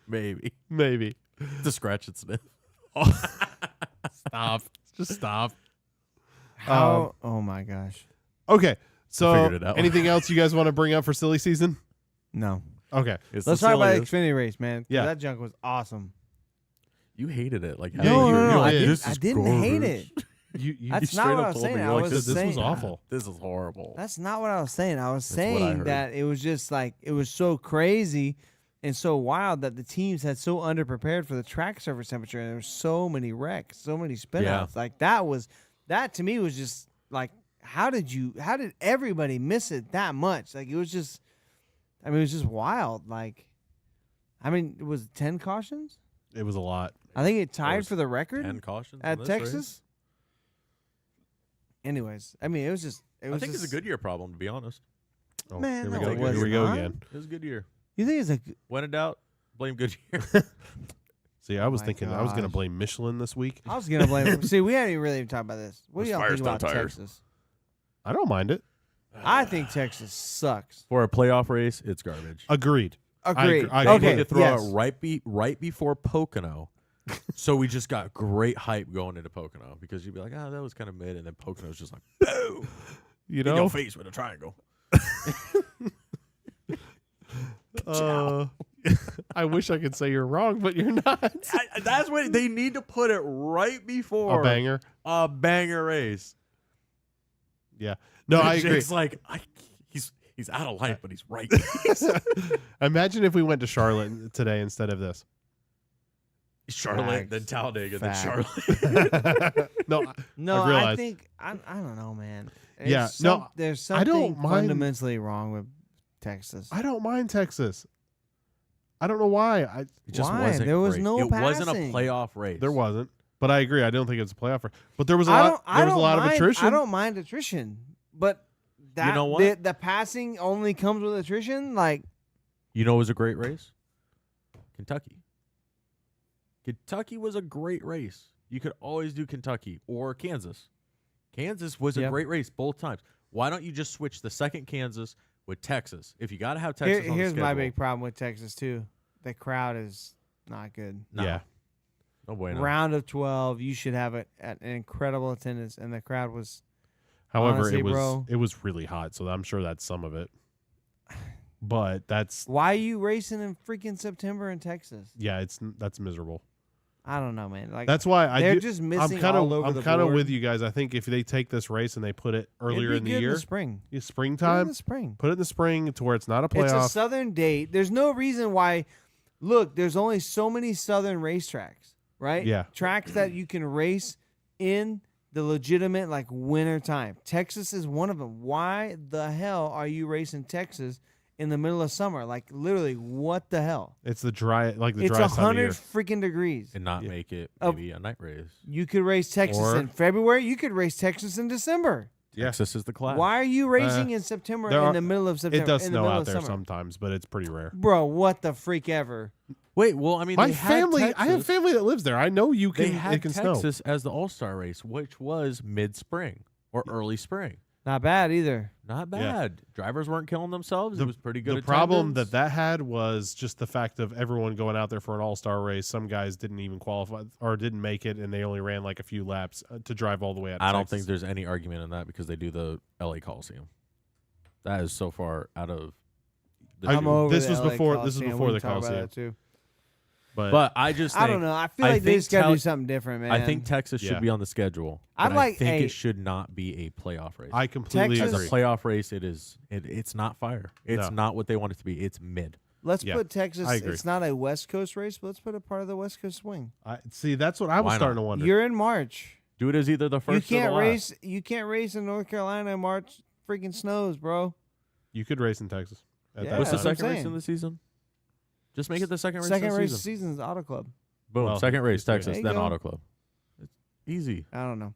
Maybe. Maybe. To scratch and sniff. Stop. Just stop. How? Oh my gosh. Okay. So, figured it out. anything else you guys want to bring up for silly season? No. Okay. It's Let's the talk about the silliest. Xfinity race, man. 'cause Yeah. That junk was awesome. You hated it. Like, Yeah, No, you- no, no, you I did. didn't, This I is didn't hate garbage. it. You That's You not straight what up I was told saying. me, I you're like, was this saying was awful. This is horrible. That's not what I was saying. I was That's what I saying heard. that it was just like it was so crazy, and so wild that the teams had so underprepared for the track surface temperature, and there were so many wrecks, so many spinouts. Like that to me was just like, how did everybody miss it that much? Like it was just wild. Like, I mean, it was 10 cautions. It was a lot. I think it tied was for the record 10 cautions in at this Texas. race? Anyways, I mean, it was just. I think it's a Goodyear problem, to be honest. Oh, Man, here we no, go. it was Here we go not. again. It was Goodyear. You think it's a? When in doubt, blame Goodyear. See, I was my thinking I was going to gosh. blame Michelin this week. I was gonna blame. See, we hadn't even really talked about this. What do Those y'all think Firestone about tires. Texas? I don't mind it. I think Texas sucks. For a playoff race, it's garbage. Agreed. Agreed. I They agree. need Okay. to throw Yes. it right before Pocono. So we just got great hype going into Pocono because you'd be like, that was kind of mid, and then Pocono's just like, boom, You in your know, face with a triangle. I wish I could say you're wrong, but you're not. That's what they need to put it right before A banger. a banger race. Yeah. No, I agree. It's like he's out of line, but he's right. Imagine if we went to Charlotte today instead of this. Charlotte, Facts. then Talladega, then Facts. Charlotte. No, No, I I realized. think I don't know, man. Yeah, no, there's I don't something mind- fundamentally wrong with Texas. I don't mind Texas. I don't know why. It just Why? wasn't There was great. no It wasn't a passing. playoff race. There wasn't, but I agree. I don't think it's a playoff. But there was a I lot. don't. I There was a don't lot mind, of attrition. I don't mind attrition, but that know what? The passing only comes with attrition. Like You know, it was a great race. Kentucky. Kentucky was a great race. You could always do Kentucky or Kansas. Kansas was a Yep. great race both times. Why don't you just switch the second Kansas with Texas? If you got to have Texas on here's the my schedule, big problem with Texas too. The crowd is not good. no. Yeah. No bueno. Round of 12, you should have an incredible attendance, and the crowd was. However, Honestly, it was really hot, so I'm sure that's some of it. But that's Why are you racing in freaking September in Texas? that's miserable. I don't know, man. Like That's why they're I do, just I'm missing kind all over of the I'm kind of board. with you guys. I think if they take this race and they put it earlier It'd in be the good year, in the spring. springtime, In the spring. put it in the spring to where it's not a It's a playoff. southern date. There's no reason why. Look, there's only so many southern racetracks, right? Yeah. Tracks that you can race in the legitimate like winter time. Texas is one of them. Why the hell are you racing Texas in the middle of summer? Like literally, what the hell? It's the dry, like the It's driest time of 100 year. freaking degrees. and not Yeah. make it Of- maybe a night race. You could race Texas Or- in February. You could race Texas in December. Yeah. Texas is the class. Why are you racing in September there in are- the middle of September? It does in the snow middle out of there summer? sometimes, but it's pretty rare. Bro, what the freak ever? Wait, well, I mean, My they had family, I have Texas- family that lives there. I know you They can. had It can snow. Texas as the All-Star race, which was mid-spring or early spring. Not bad either. Not Yeah. bad. Drivers weren't killing themselves. It was pretty good. The problem attendance. that had was just the fact of everyone going out there for an all-star race. Some guys didn't even qualify or didn't make it, and they only ran like a few laps to drive all the way out. To I don't Texas. think there's any argument in that because they do the LA Coliseum. That is so far out of the I- I'm two. over this the was LA before- Coliseum. before We the can talk about Coliseum. that too. But I just think, I don't know. I feel I like they think just got to Cal- do something different, man. I think Texas Yeah. should be on the schedule. I'd but like- I think hey, it should not be a playoff race. I completely Texas- As agree. a playoff race, it's not fire. It's No. not what they want it to be. It's mid. let's Yeah, put Texas. I agree. It's not a West Coast race, but let's put a part of the West Coast swing. See, that's what I was Why starting not? to wonder. You're in March. Do it as either the You first or can't the race. last. You can't race in North Carolina in March. Freaking snows, bro. You could race in Texas. At Yeah, that What's the that's what I'm second race saying. in the season? Just make it the second race. Second of the race of the season. season is Auto Club. Boom. Well, second race, there you Texas, go. then There you go. Auto Club. It's easy. I don't know.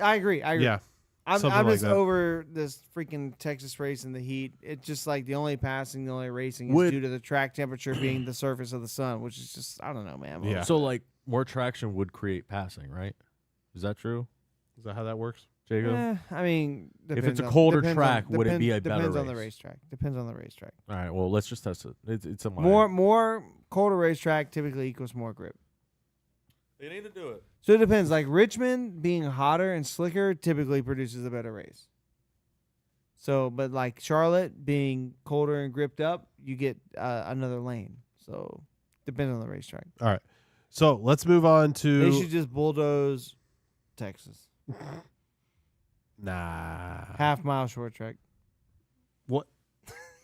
I agree. Yeah, I'm something like just that. over this freaking Texas race in the heat. It's just like the only passing, the only racing is Would- due to the track temperature being the surface of the sun, which is just I don't know, man. I'm Yeah. over So it. like more traction would create passing, right? Is that true, is that how that works? Jacob? I mean, If it's depends a on- colder depends track, on, would it be a better depends on the race? racetrack. Depends on the racetrack. All right. Well, let's just test it. It's a More colder racetrack typically equals more grip. They need to do it. So it depends. Like Richmond being hotter and slicker typically produces a better race. So, but like Charlotte being colder and gripped up, you get another lane. So depends on the racetrack. All right. So let's move on to. They should just bulldoze Texas. Nah. Half mile short track. What?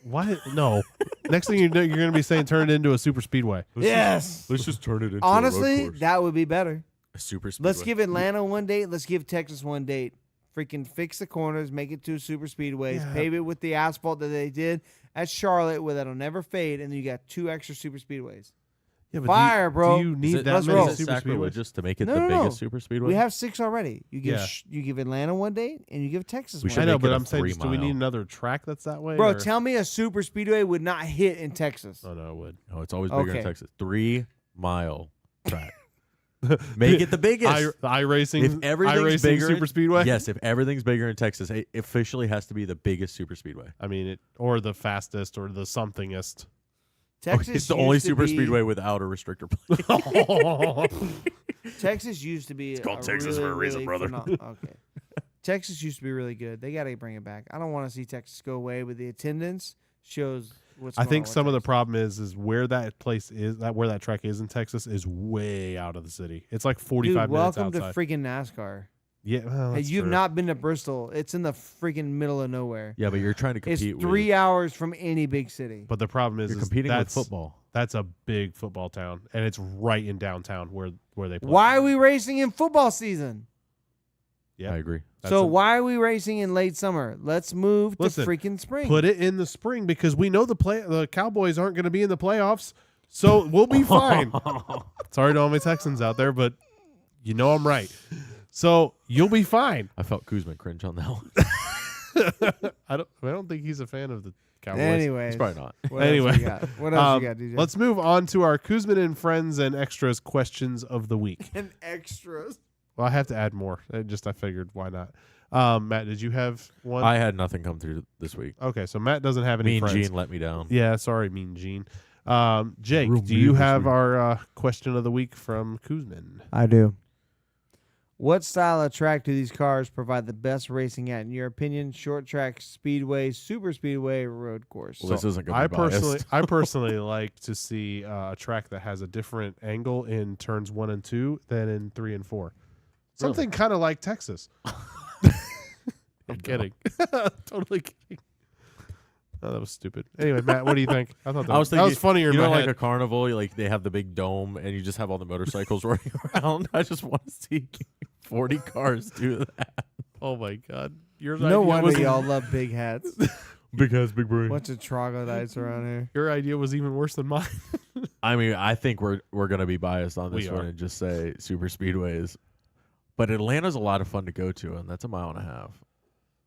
What? No. Next thing you know, you're going to be saying turn it into a super speedway. Yes. Let's just turn it into a road Honestly, course. that would be better. A super speedway. Let's give Atlanta one date. Let's give Texas one date. Freaking fix the corners, make it two super speedways, Yeah. pave it with the asphalt that they did at Charlotte, where that'll never fade, and then you got 2 extra super speedways. Yeah, but Fire, bro. Do you need that let's many roll. Is it super speedways? sacrilegious to make it No, the no, no. biggest super speedway? We have 6 already. You give Yeah. you give Atlanta one date, and you give Texas We one. should I know, make but it a I'm saying, 3 do we mile. need another track that's that way? Bro, or- tell me a super speedway would not hit in Texas. Oh, no, it would. No, it's always bigger Okay. in Texas. 3-mile track. Make it the biggest. iRacing, If everything's iRacing bigger, super speedway? Yes, if everything's bigger in Texas, it officially has to be the biggest super speedway. I mean, or the fastest or the somethingest. Texas It's the used only to super be- speedway without a restrictor plate. Texas used to be. It's called Texas for a reason, brother. Okay. Texas used to be really good. They got to bring it back. I don't want to see Texas go away, but the attendance shows what's. I going think on with some of the Texas. problem is where that place is, where that track is in Texas is way out of the city. It's like 45 Dude, minutes welcome outside. to freaking NASCAR. Yeah, well, Hey, that's you've true. not been to Bristol. It's in the freaking middle of nowhere. Yeah, but you're trying to It's compete 3 hours from any big city. But the problem is, You're is competing with that's, football. That's a big football town, and it's right in downtown where they play. Why are we racing in football season? Yeah, I agree. that's So a- why are we racing in late summer? Let's move Listen, to freaking spring. put it in the spring because we know the Cowboys aren't going to be in the playoffs, so we'll be fine. Sorry to all my Texans out there, but you know I'm right. So you'll be fine. I felt Kuzma cringe on that one. I don't think he's a fan of the Cowboys. Anyways, It's probably not. what Anyway, else you got? What else you got, DJ? Let's move on to our Kuzman and Friends and Extras questions of the week. and extras. Well, I have to add more. I figured, why not? Matt, did you have one? I had nothing come through this week. Okay, so Matt doesn't have any Mean friends. Gene let me down. Yeah, sorry, Mean Gene. Jake, Real do mean you this have week. our question of the week from Kuzman? I do. What style of track do these cars provide the best racing at, in your opinion? Short track, speedway, super speedway, road course. Well, this isn't going to I be biased. I personally like to see a track that has a different angle in turns 1 and 2 than in 3 and 4. Something kind of like Texas. I'm kidding. Totally kidding. Oh, that was stupid. Anyway, Matt, what do you think? I thought that, I was that thinking, was funnier you in know, my like head. a carnival, like they have the big dome, and you just have all the motorcycles running around. I just want to see 40 cars do that. Oh my god! Your no idea wonder was y'all love big hats. Big ass, big brain. Bunch of troglodytes around here. Your idea was even worse than mine. I mean, I think we're going to be biased on this We one are. and just say super speedways. But Atlanta's a lot of fun to go to, and that's a mile and a half.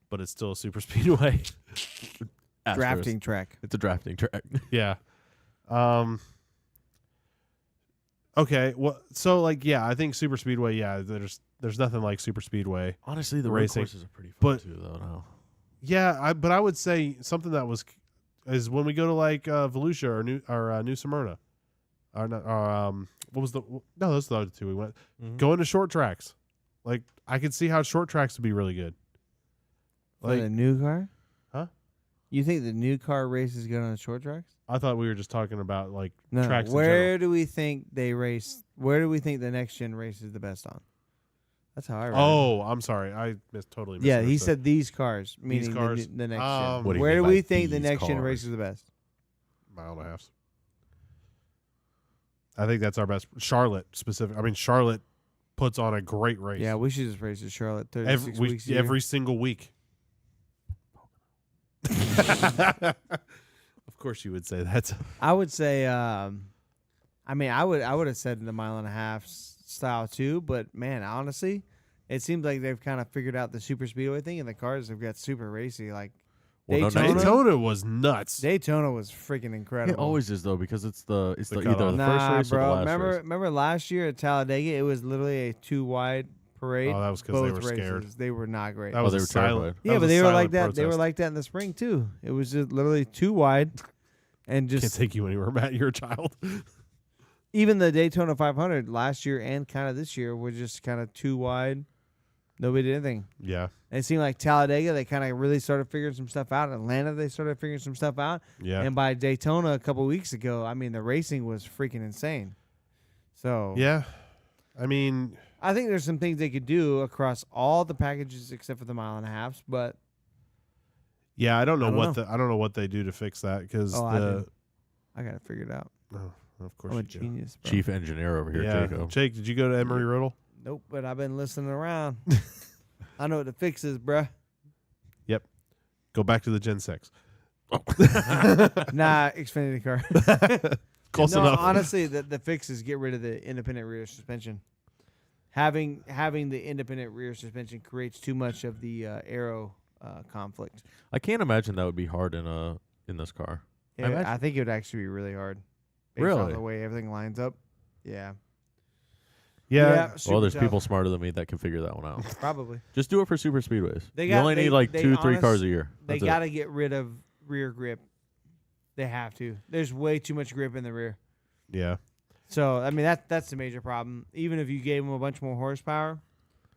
But it's still a super speedway. Asterisk. Drafting track. It's a drafting track. Yeah. Okay. Well, so like, yeah, I think super speedway. Yeah, there's nothing like super speedway. Honestly, the Racing. road courses are pretty fun But- too, though. Now. Yeah, but I would say something that is when we go to like Volusia or New Smyrna, or not, what was no, those are the other two we went. Mhm. Going to short tracks, like I could see how short tracks would be really good. For the Like new car? Huh? You think the new car race is good on the short tracks? I thought we were just talking about like No. tracks. in Where do we think they race? Where do we think the next gen race is the best on? That's how I read it. Oh, I'm sorry, I totally. Yeah, he misunderstood. said these cars, meaning cars? the next Um, gen. What do you Where mean do by we think the these next gen cars? race is the best? mile and a half. I think that's our best. Charlotte specific. I mean, Charlotte puts on a great race. Yeah, we should just race at Charlotte 36 weeks a year. every single week. Of course, you would say that. I would say, I mean, I would have said the mile and a half style too, but man, honestly, it seems like they've kind of figured out the super speedway thing, and the cars have got super racy. Like Well, no, Daytona? Daytona was nuts. Daytona was freaking incredible. It always is though, because it's The either cutoff. the nah, first race bro. or the last remember, race. remember last year at Talladega, it was literally a 2-wide parade. Oh, that was because they both were races. scared. They were not great. That was they a were silent. terrified. that yeah, was but a they were like silent that. They were protest. like that in the spring too. It was just literally 2 wide, and Can't just take you anywhere, Matt. You're a child. even the Daytona 500 last year and kind of this year were just kind of 2 wide. Nobody did anything. Yeah, And it seemed like Talladega, they kind of really started figuring some stuff out. Atlanta, they started figuring some stuff out. yeah, And by Daytona a couple weeks ago, I mean, the racing was freaking insane. So yeah. I mean, I think there's some things they could do across all the packages except for the mile and a halves. But Yeah, I don't know I don't I don't know what they do to fix that because Oh, I do. I got it figured out. of course I'm a you do. genius, bro. Chief engineer over here, Yeah, Jacob. Jake, did you go to Emory-Riddle? Nope, but I've been listening around. I know what the fix is, bruh. Go back to the Gen 6. Nah, Xfinity car. Close no, enough. honestly, the fix is get rid of the independent rear suspension. Having the independent rear suspension creates too much of the aero conflict. I can't imagine that would be hard in this car. Yeah, I think it would actually be really hard. Based on Really? the way everything lines up. Yeah. Yeah. super Well, there's tough. people smarter than me that can figure that one out. Probably. Just do it for super speedways. They You got- only they- need like they 2-3 cars honest- a year. They That's it. got to get rid of rear grip. They have to. There's way too much grip in the rear. Yeah. So, I mean, that's the major problem. Even if you gave them a bunch more horsepower,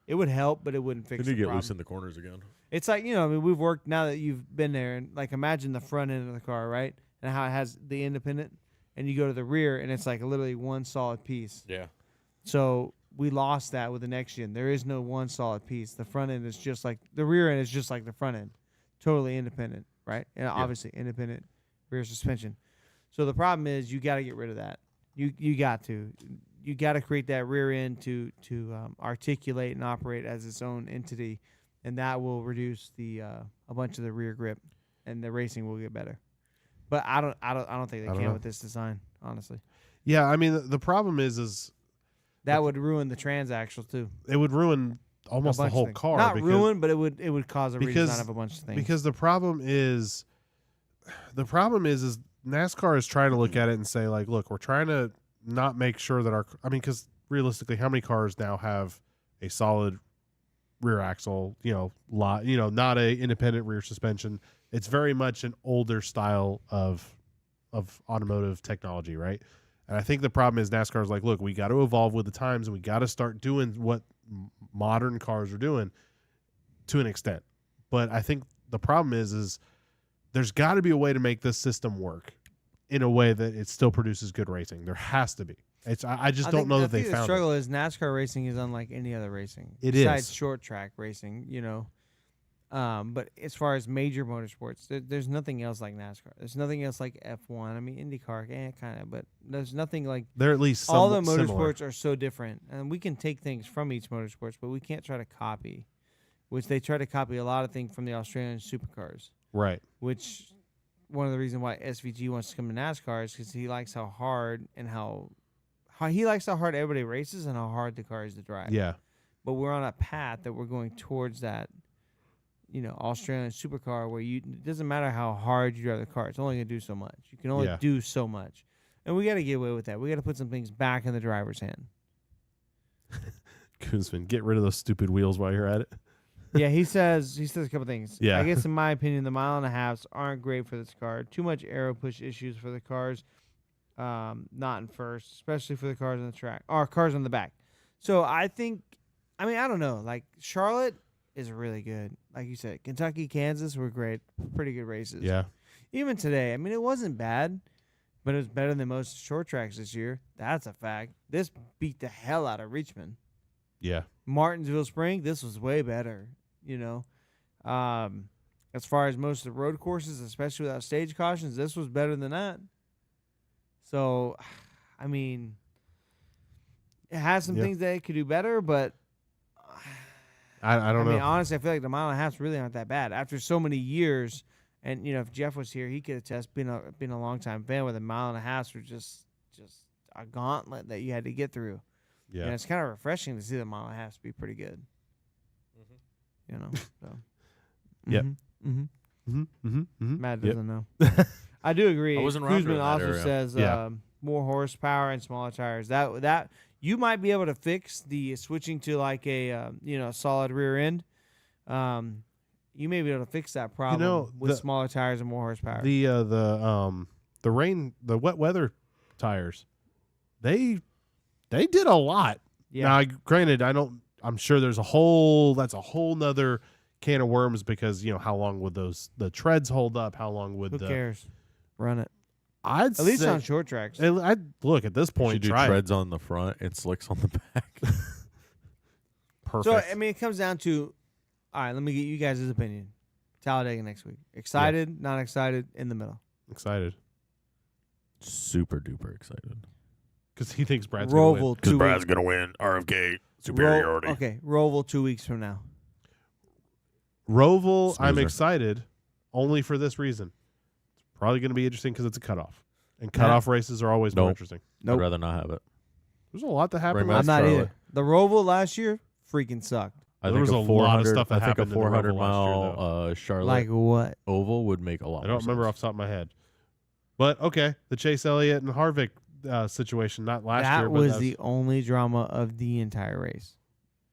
it would help, but it wouldn't They fix need the to get problem. loose in the corners again. It's like, I mean, we've worked, now that you've been there, and like imagine the front end of the car, right? And how it has the independent, and you go to the rear, and it's like literally one solid piece. Yeah. So we lost that with the next gen. There is no one solid piece. The front end is just like, the rear end is just like the front end. Totally independent, right? And obviously independent rear suspension. So the problem is you got to get rid of that. You got to. You got to create that rear end to articulate and operate as its own entity, and that will reduce the a bunch of the rear grip, and the racing will get better. But I don't think they I don't can know. with this design, honestly. Yeah, I mean the problem is That would ruin the transaxle too. it would ruin A almost the bunch of whole things. car. Not because, ruin, but it would cause a because- redesign of a bunch of things. because the problem is NASCAR is trying to look at it and say like, look, we're trying to not make sure that because realistically, how many cars now have a solid rear axle? Not a independent rear suspension. It's very much an older style of automotive technology, right? And I think the problem is NASCAR is like, look, we got to evolve with the times, and we got to start doing what modern cars are doing to an extent. But I think the problem is there's got to be a way to make this system work in a way that it still produces good racing. There has to be. I just don't know that they the found it. struggle is NASCAR racing is unlike any other racing. It besides is. short track racing, But as far as major motorsports, there's nothing else like NASCAR. There's nothing else like F1. I mean, IndyCar, kind of, but there's nothing like. They're at least All the somewhat motorsports similar. are so different, and we can take things from each motorsports, but we can't try to copy. Which they try to copy a lot of things from the Australian supercars. Right. Which one of the reasons why SVG wants to come to NASCAR is because he likes how hard and how he likes how hard everybody races and how hard the car is to drive. Yeah. But we're on a path that we're going towards that, Australian supercar where it doesn't matter how hard you drive the car. It's only going to do so much. You can only do so much. And we got to get away with that. We got to put some things back in the driver's hand. Koonsman, get rid of those stupid wheels while you're at it. Yeah, he says a couple things. Yeah. I guess in my opinion, the 1.5 miles aren't great for this car. Too much aero push issues for the cars, not in first, especially for the cars on the track or cars on the back. So I don't know. Like Charlotte is really good. Like you said, Kentucky, Kansas were great, pretty good races. Yeah. Even today, it wasn't bad, but it was better than most short tracks this year. That's a fact. This beat the hell out of Richmond. Yeah. Martinsville Spring, this was way better. As far as most of the road courses, especially without stage cautions, this was better than that. So, it has some things that it could do better, but I don't know. honestly, I feel like the 1.5 miles really aren't that bad after so many years. And if Jeff was here, he could attest. Being a long time fan, with 1.5 miles were just a gauntlet that you had to get through. Yeah. And it's kind of refreshing to see the 1.5 miles be pretty good. So. Yep. Mm-hmm. Matt Yep. doesn't know. I do agree. I wasn't around Koosman in that also area. says Yeah. more horsepower and smaller tires. That you might be able to fix the switching to like a solid rear end. You may be able to fix that problem with smaller tires and more horsepower. The wet weather tires, they did a lot. Yeah. Now, granted, I'm sure that's a whole nother can of worms because how long would the treads hold up? How long would Who cares? Run it. I'd At least say, on short tracks. I'd look at this You point. do Try it. treads on the front and slicks on the back. Perfect. So it comes down to, all right. Let me get you guys' opinion. Talladega next week. Excited, not excited, in the middle. Excited Super duper excited. because he thinks Brad's going to win. Roval 2 weeks. gonna win. RFK Okay, Roval 2 weeks from now. Roval, I'm Snoozer. excited only for this reason. It's probably going to be interesting because it's a cutoff. And cutoff races are always more Nope. interesting. Nope. I'd rather not have it. There's a lot that happened Bring last I'm not Charlotte. either. The Roval last year freaking sucked. I There think was a lot of 400 stuff that I think happened a in the 400 Roval last year, mile Charlotte Like what? oval would make a lot. I don't remember off the top of my head. But, okay, the Chase Elliott and Harvick situation, not last year. That but was the only drama of the entire race.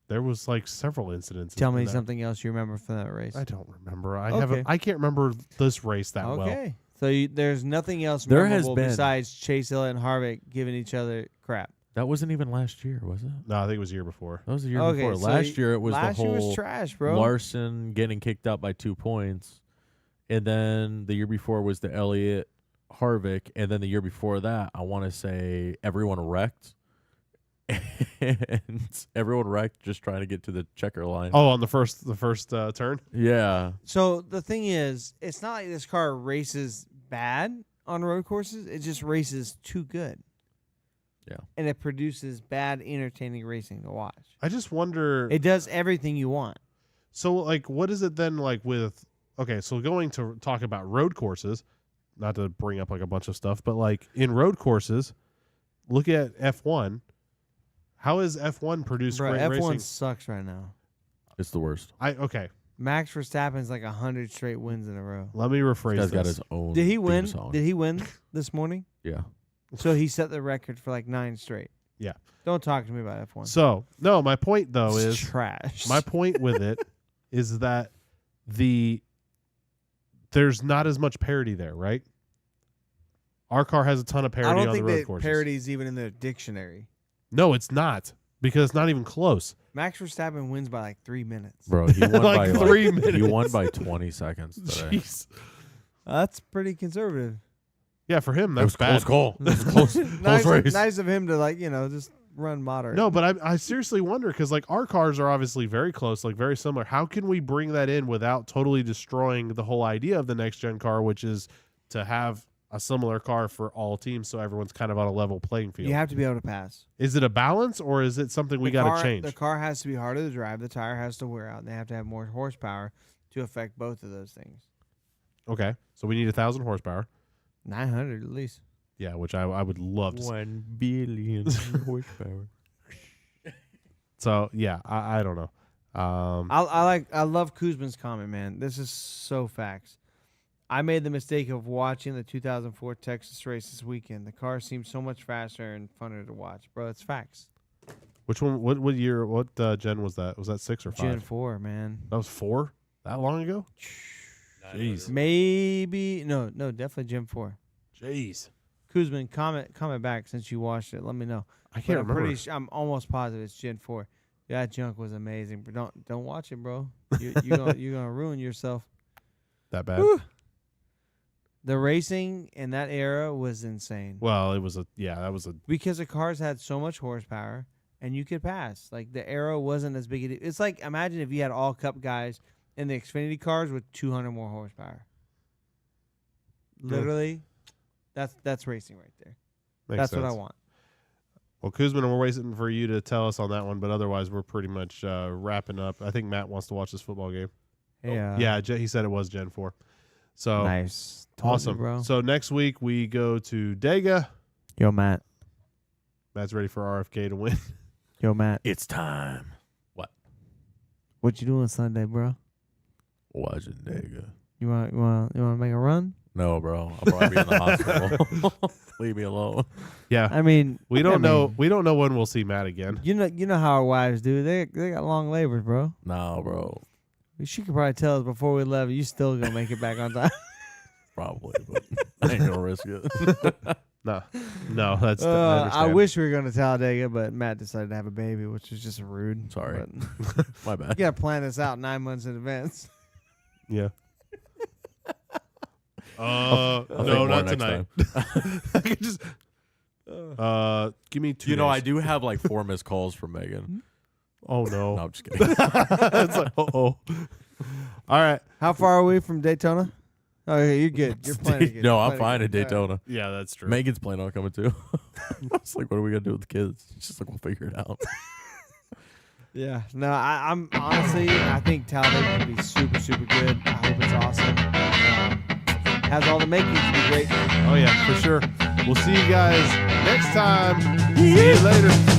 there was like several incidents. Tell in me that. something else you remember from that race. I don't remember. I Okay. haven't. I can't remember this race that well. Okay. So there's nothing else There has memorable been. besides Chase Elliott and Harvick giving each other crap. That wasn't even last year, was it? No, I think it was the year before. That was the year Okay, before. so Last year it was last the year whole was trash, bro. Larson getting kicked out by 2 points, and then the year before was the Elliott Harvick, and then the year before that, I want to say everyone wrecked, and everyone wrecked just trying to get to the checker line. Oh, on the first turn. Yeah, So the thing is, it's not like this car races bad on road courses. It just races too good. Yeah. And it produces bad, entertaining racing to watch. I just wonder. It does everything you want. So, like, what is it then like with? Okay, so going to talk about road courses, not to bring up like a bunch of stuff, but like in road courses, look at F1. How is F1 produced Bro, great F1 racing? sucks right now. it's the worst. Okay, Max Verstappen's like 100 straight wins in a row. let me rephrase This guy's this. got his own. Did he theme win? song. Did he win this morning? Yeah. So he set the record for like 9 straight. Yeah. Don't talk to me about F1. So no, my point though It's is trash. my point with it is that there's not as much parity there, right? Our car has a ton of parity I don't on think the road that courses. parity's even in their dictionary. No, it's not because it's not even close. Max Verstappen wins by like 3 minutes. Bro, he won Like by 3 He minutes. won by 20 seconds today. Jeez. That's pretty conservative. Yeah, for him That was that's bad. close call. That was close. nice, race. nice of him to just run moderate. No, but I seriously wonder because like our cars are obviously very close, like very similar. How can we bring that in without totally destroying the whole idea of the next gen car, which is to have a similar car for all teams, so everyone's kind of on a level playing field? you have to be able to pass. Is it a balance or is it something we The got car- to change? The car has to be harder to drive. The tire has to wear out. And they have to have more horsepower to affect both of those things. Okay, so we need 1,000 horsepower. 900 at least. Yeah, which I would love to see. 1 billion horsepower. So yeah, I don't know. I love Kuzman's comment, man. This is so facts. I made the mistake of watching the 2004 Texas race this weekend. The car seemed so much faster and funner to watch, bro. It's facts. Which one? What year? What gen was that? Was that 6 or 5? Gen 4, man. That was 4. That long ago? Jeez. Maybe no, definitely Gen 4. Jeez. Kuzman, comment back since you watched it. Let me know. I But can't I'm remember. pretty I'm almost positive it's Gen 4. That junk was amazing, but don't watch it, bro. You're gonna ruin yourself. That bad? Whew. The racing in that era was insane. Well, it was that was a Because the cars had so much horsepower and you could pass. Like the arrow wasn't as big. It's like imagine if you had all Cup guys in the Xfinity cars with 200 more horsepower. Literally, that's racing right there. makes That's what I sense. want. Well, Kuzman, we're waiting for you to tell us on that one, but otherwise we're pretty much wrapping up. I think Matt wants to watch this football game. Yeah. He said it was Gen 4. So Nice. Told you, awesome, bro. So next week we go to Dega. Yo, Matt. Matt's ready for RFK to win. Yo, Matt. It's time. What you doing Sunday, bro? Watching Dega. You want to make a run? No, bro. I'll probably be in the hospital. Leave me alone. Yeah, I mean, we don't know. We don't know when we'll see Matt again. You know how our wives do. They got long labors, bro. No, bro. She could probably tell us before we left. You still gonna make it back on time. Probably, but I ain't gonna risk it. No, that's. I I understand. wish we were going to Talladega, but Matt decided to have a baby, which is just rude. Sorry. But My you bad. got to plan this out 9 months in advance. Yeah. I'll think No, more not next tonight. time. I could just. Give me 2 You know, I days. do have like 4 missed calls from Megan. Oh no. No, I'm just kidding. It's like, oh. All right. How far are we from Daytona? Oh, yeah, you're good. You're playing good. No, You're I'm playing fine good. at Daytona. Yeah, that's true. Megan's planning on coming too. I was like, what are we gonna do with the kids? She's like, we'll figure it out. Yeah. No, I'm honestly, I think Talladega will be super, super good. I hope it's awesome. Has all the makings to be great. Oh, yeah, for sure. We'll see you guys next time. See you later.